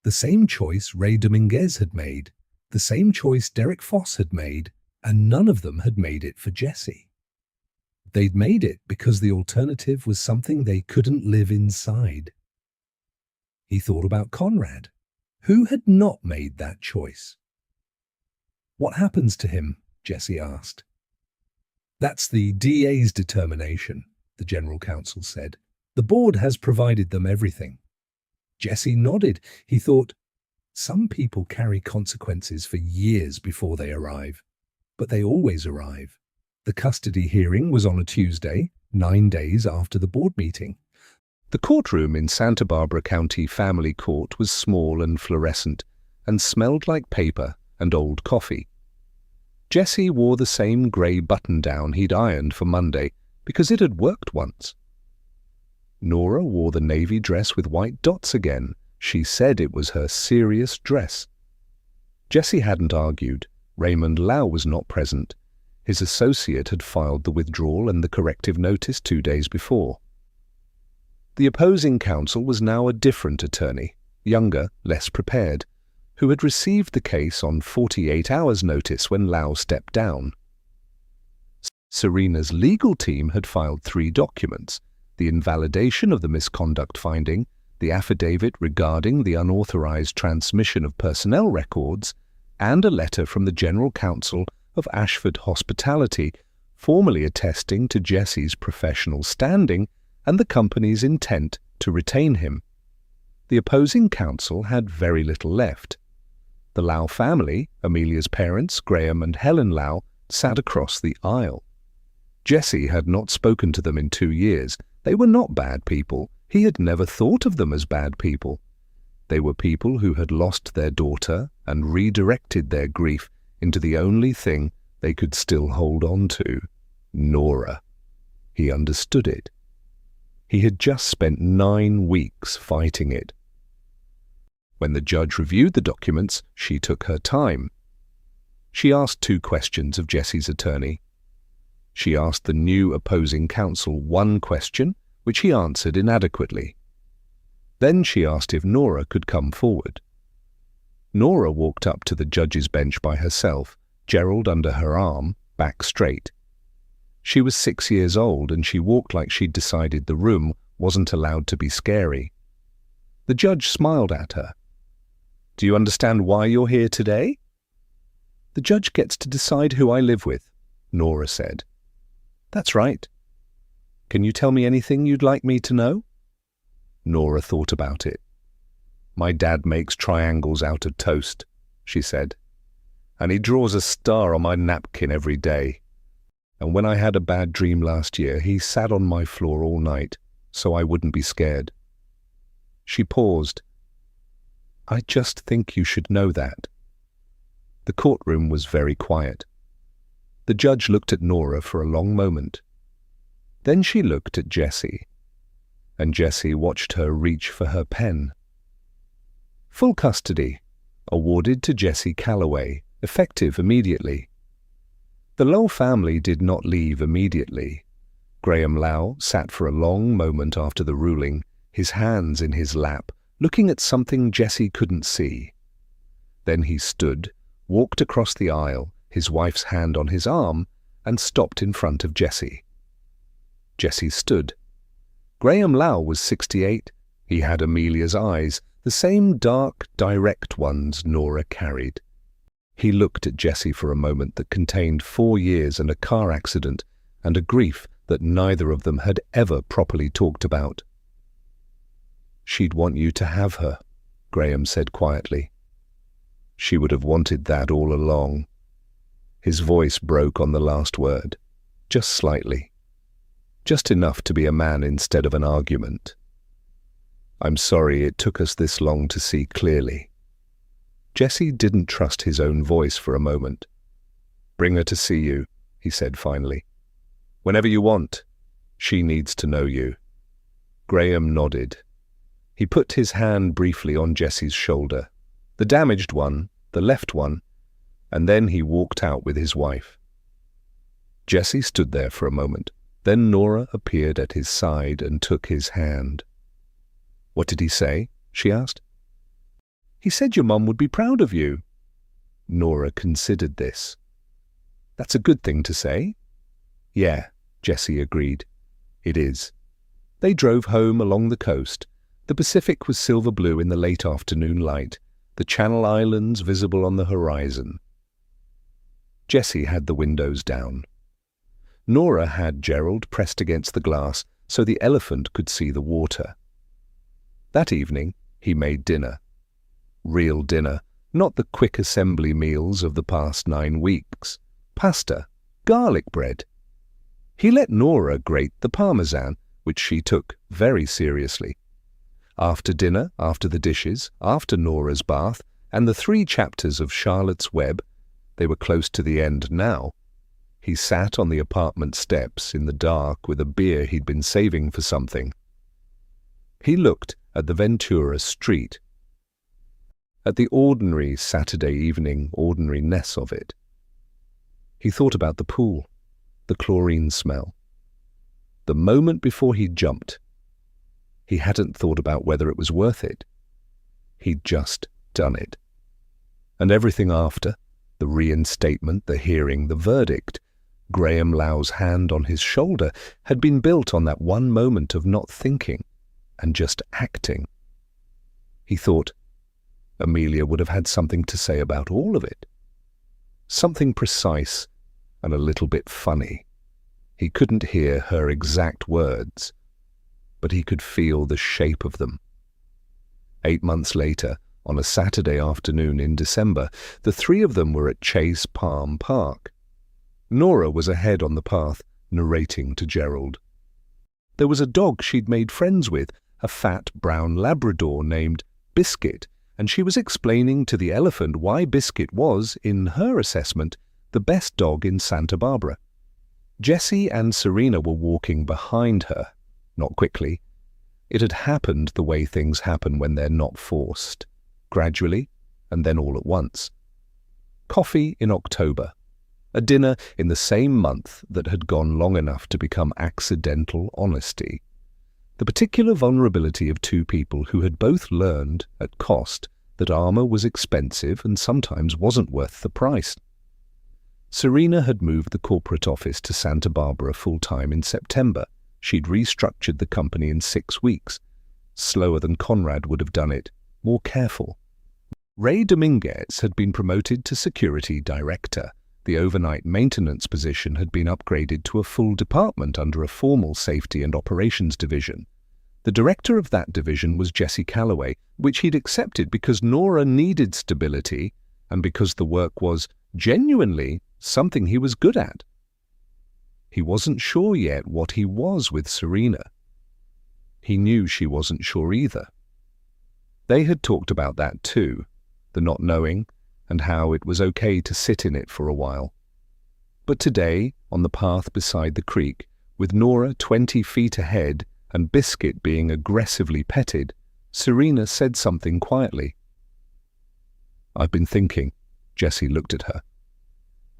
The same choice Ray Dominguez had made, the same choice Derek Foss had made, and none of them had made it for Jessie. They'd made it because the alternative was something they couldn't live inside. He thought about Conrad. Who had not made that choice? "What happens to him?" Jessie asked. "That's the DA's determination," the General Counsel said. "The board has provided them everything." Jessie nodded. He thought, some people carry consequences for years before they arrive, but they always arrive. The custody hearing was on a Tuesday, 9 days after the board meeting. The courtroom in Santa Barbara County Family Court was small and fluorescent, and smelled like paper and old coffee. Jessie wore the same grey button-down he'd ironed for Monday because it had worked once. Nora wore the navy dress with white dots again. She said it was her serious dress. Jessie hadn't argued. Raymond Lau was not present. His associate had filed the withdrawal and the corrective notice 2 days before. The opposing counsel was now a different attorney, younger, less prepared, who had received the case on 48 hours' notice when Lau stepped down. Serena's legal team had filed 3 documents: the invalidation of the misconduct finding, the affidavit regarding the unauthorized transmission of personnel records, and a letter from the General Counsel of Ashford Hospitality formally attesting to Jessie's professional standing and the company's intent to retain him. The opposing counsel had very little left. The Lau family, Amelia's parents, Graham and Helen Lau, sat across the aisle. Jessie had not spoken to them in 2 years. They were not bad people. He had never thought of them as bad people. They were people who had lost their daughter and redirected their grief into the only thing they could still hold on to, Nora. He understood it. He had just spent 9 weeks fighting it. When the judge reviewed the documents, she took her time. She asked 2 questions of Jessie's attorney. She asked the new opposing counsel 1 question, which he answered inadequately. Then she asked if Nora could come forward. Nora walked up to the judge's bench by herself, Gerald under her arm, back straight. She was 6 years old, and she walked like she'd decided the room wasn't allowed to be scary. The judge smiled at her. "Do you understand why you're here today?" "The judge gets to decide who I live with," Nora said. "That's right. Can you tell me anything you'd like me to know?" Nora thought about it. "My dad makes triangles out of toast," she said. "And he draws a star on my napkin every day. And when I had a bad dream last year, he sat on my floor all night, so I wouldn't be scared." She paused. "I just think you should know that." The courtroom was very quiet. The judge looked at Nora for a long moment. Then she looked at Jessie, and Jessie watched her reach for her pen. Full custody, awarded to Jessie Calloway, effective immediately. The Lowe family did not leave immediately. Graham Lowe sat for a long moment after the ruling, his hands in his lap, looking at something Jessie couldn't see. Then he stood, walked across the aisle, his wife's hand on his arm, and stopped in front of Jessie. Jessie stood. Graham Lowe was 68. He had Amelia's eyes, the same dark, direct ones Nora carried. He looked at Jessie for a moment that contained 4 years and a car accident and a grief that neither of them had ever properly talked about. "She'd want you to have her," Graham said quietly. "She would have wanted that all along." His voice broke on the last word, just slightly. Just enough to be a man instead of an argument. "I'm sorry it took us this long to see clearly." Jessie didn't trust his own voice for a moment. "Bring her to see you," he said finally. "Whenever you want. She needs to know you." Graham nodded. He put his hand briefly on Jessie's shoulder, the damaged one, the left one, and then he walked out with his wife. Jessie stood there for a moment. Then Nora appeared at his side and took his hand. "What did he say?" she asked. "He said your mum would be proud of you." Nora considered this. "That's a good thing to say." "Yeah," Jessie agreed. "It is." They drove home along the coast. The Pacific was silver blue in the late afternoon light, the Channel Islands visible on the horizon. Jessie had the windows down. Nora had Gerald pressed against the glass so the elephant could see the water. That evening, he made dinner. Real dinner, not the quick assembly meals of the past 9 weeks. Pasta, garlic bread. He let Nora grate the parmesan, which she took very seriously. After dinner, after the dishes, after Nora's bath, and the 3 chapters of Charlotte's Web, they were close to the end now. He sat on the apartment steps in the dark with a beer he'd been saving for something. He looked at the Ventura street, at the ordinary Saturday evening ordinariness of it. He thought about the pool, the chlorine smell. The moment before he jumped, he hadn't thought about whether it was worth it. He'd just done it. And everything after, the reinstatement, the hearing, the verdict, Graham Lowe's hand on his shoulder had been built on that one moment of not thinking and just acting. He thought, Amelia would have had something to say about all of it. Something precise and a little bit funny. He couldn't hear her exact words, but he could feel the shape of them. 8 months later, on a Saturday afternoon in December, the 3 of them were at Chase Palm Park. Nora was ahead on the path, narrating to Gerald. There was a dog she'd made friends with, a fat brown Labrador named Biscuit, and she was explaining to the elephant why Biscuit was, in her assessment, the best dog in Santa Barbara. Jessie and Serena were walking behind her, not quickly. It had happened the way things happen when they're not forced, gradually and then all at once. Coffee in October. A dinner in the same month that had gone long enough to become accidental honesty. The particular vulnerability of 2 people who had both learned, at cost, that armor was expensive and sometimes wasn't worth the price. Serena had moved the corporate office to Santa Barbara full-time in September. She'd restructured the company in 6 weeks. Slower than Conrad would have done it, more careful. Ray Dominguez had been promoted to security director. The overnight maintenance position had been upgraded to a full department under a formal safety and operations division. The director of that division was Jesse Calloway, which he'd accepted because Nora needed stability and because the work was genuinely something he was good at. He wasn't sure yet what he was with Serena. He knew she wasn't sure either. They had talked about that too, the not knowing and how it was okay to sit in it for a while. But today, on the path beside the creek, with Nora 20 feet ahead and Biscuit being aggressively petted, Serena said something quietly. "I've been thinking," Jesse looked at her.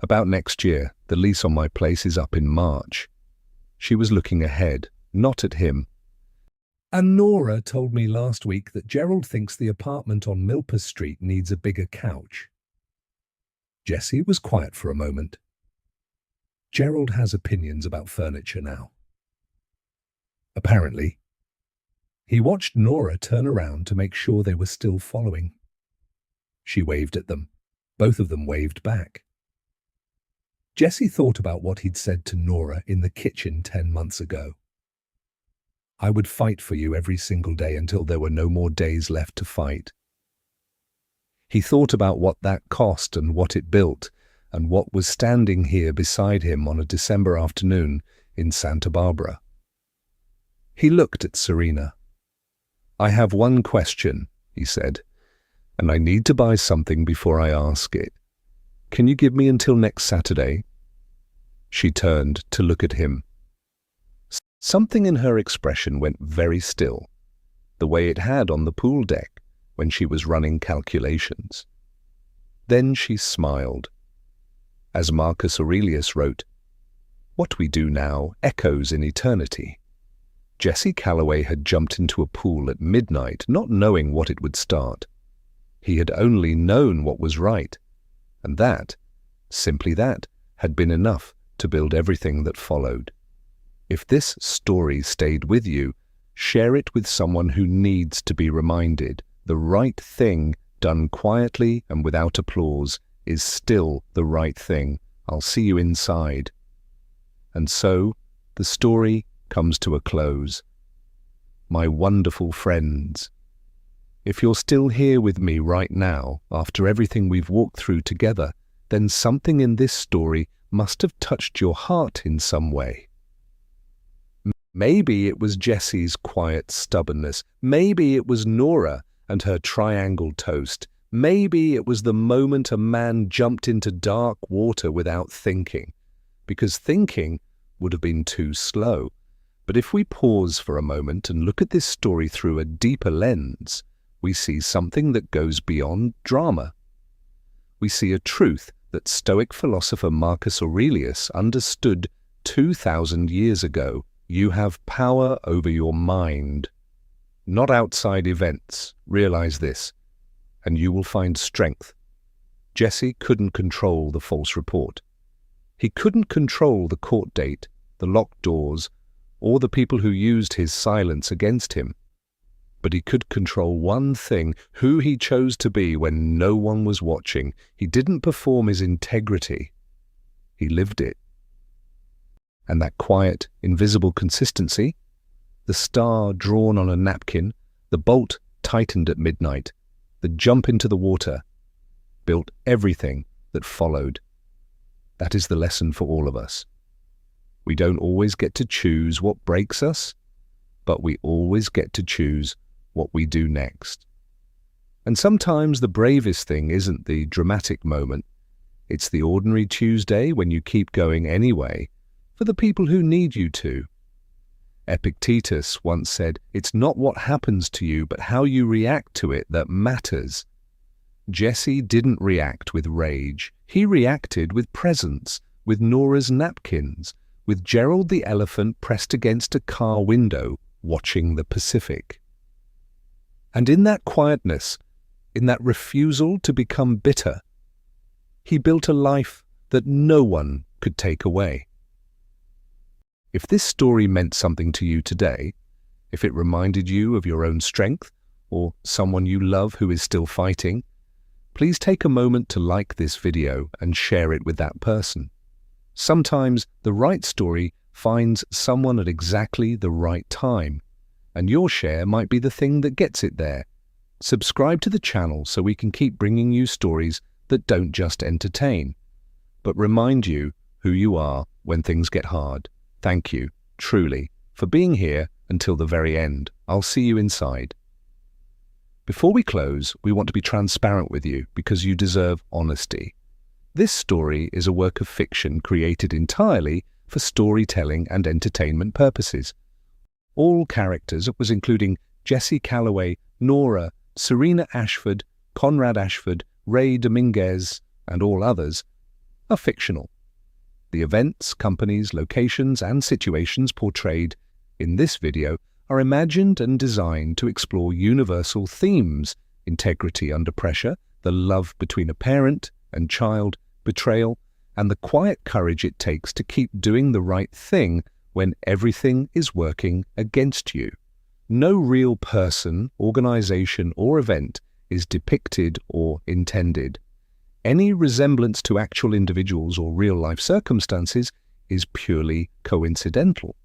"About next year. The lease on my place is up in March." She was looking ahead, not at him. "And Nora told me last week that Gerald thinks the apartment on Milper Street needs a bigger couch." Jesse was quiet for a moment. Gerald has opinions about furniture now. Apparently. He watched Nora turn around to make sure they were still following. She waved at them. Both of them waved back. Jesse thought about what he'd said to Nora in the kitchen 10 months ago. "I would fight for you every single day until there were no more days left to fight." He thought about what that cost and what it built, and what was standing here beside him on a December afternoon in Santa Barbara. He looked at Serena. "I have one question," he said, "and I need to buy something before I ask it. Can you give me until next Saturday?" She turned to look at him. Something in her expression went very still, the way it had on the pool deck when she was running calculations. Then she smiled. As Marcus Aurelius wrote, "What we do now echoes in eternity." Jesse Calloway had jumped into a pool at midnight, not knowing what it would start. He had only known what was right, and that, simply that, had been enough to build everything that followed. If this story stayed with you, share it with someone who needs to be reminded the right thing done quietly and without applause is still the right thing. I'll see you inside. And so, the story comes to a close. My wonderful friends, if you're still here with me right now, after everything we've walked through together, then something in this story must have touched your heart in some way. Maybe it was Jesse's quiet stubbornness. Maybe it was Nora and her triangle toast. Maybe it was the moment a man jumped into dark water without thinking, because thinking would have been too slow. But if we pause for a moment and look at this story through a deeper lens, we see something that goes beyond drama. We see a truth that Stoic philosopher Marcus Aurelius understood 2,000 years ago. You have power over your mind, not outside events. Realize this, and you will find strength. Jesse couldn't control the false report. He couldn't control the court date, the locked doors, or the people who used his silence against him. But he could control one thing, who he chose to be when no one was watching. He didn't perform his integrity. He lived it. And that quiet, invisible consistency, the star drawn on a napkin, the bolt tightened at midnight, the jump into the water, built everything that followed. That is the lesson for all of us. We don't always get to choose what breaks us, but we always get to choose what we do next. And sometimes the bravest thing isn't the dramatic moment. It's the ordinary Tuesday when you keep going anyway, for the people who need you to. Epictetus once said, "It's not what happens to you, but how you react to it that matters." Jesse didn't react with rage. He reacted with presence, with Nora's napkins, with Gerald the elephant pressed against a car window, watching the Pacific. And in that quietness, in that refusal to become bitter, he built a life that no one could take away. If this story meant something to you today, if it reminded you of your own strength or someone you love who is still fighting, please take a moment to like this video and share it with that person. Sometimes the right story finds someone at exactly the right time, and your share might be the thing that gets it there. Subscribe to the channel so we can keep bringing you stories that don't just entertain, but remind you who you are when things get hard. Thank you, truly, for being here until the very end. I'll see you inside. Before we close, we want to be transparent with you because you deserve honesty. This story is a work of fiction created entirely for storytelling and entertainment purposes. All characters, including Jesse Calloway, Nora, Serena Ashford, Conrad Ashford, Ray Dominguez, and all others, are fictional. The events, companies, locations, and situations portrayed in this video are imagined and designed to explore universal themes: integrity under pressure, the love between a parent and child, betrayal, and the quiet courage it takes to keep doing the right thing when everything is working against you. No real person, organization, or event is depicted or intended. Any resemblance to actual individuals or real-life circumstances is purely coincidental.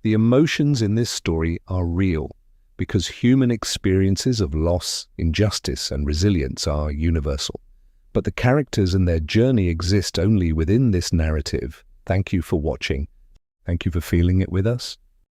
The emotions in this story are real because human experiences of loss, injustice, and resilience are universal. But the characters and their journey exist only within this narrative. Thank you for watching. Thank you for feeling it with us.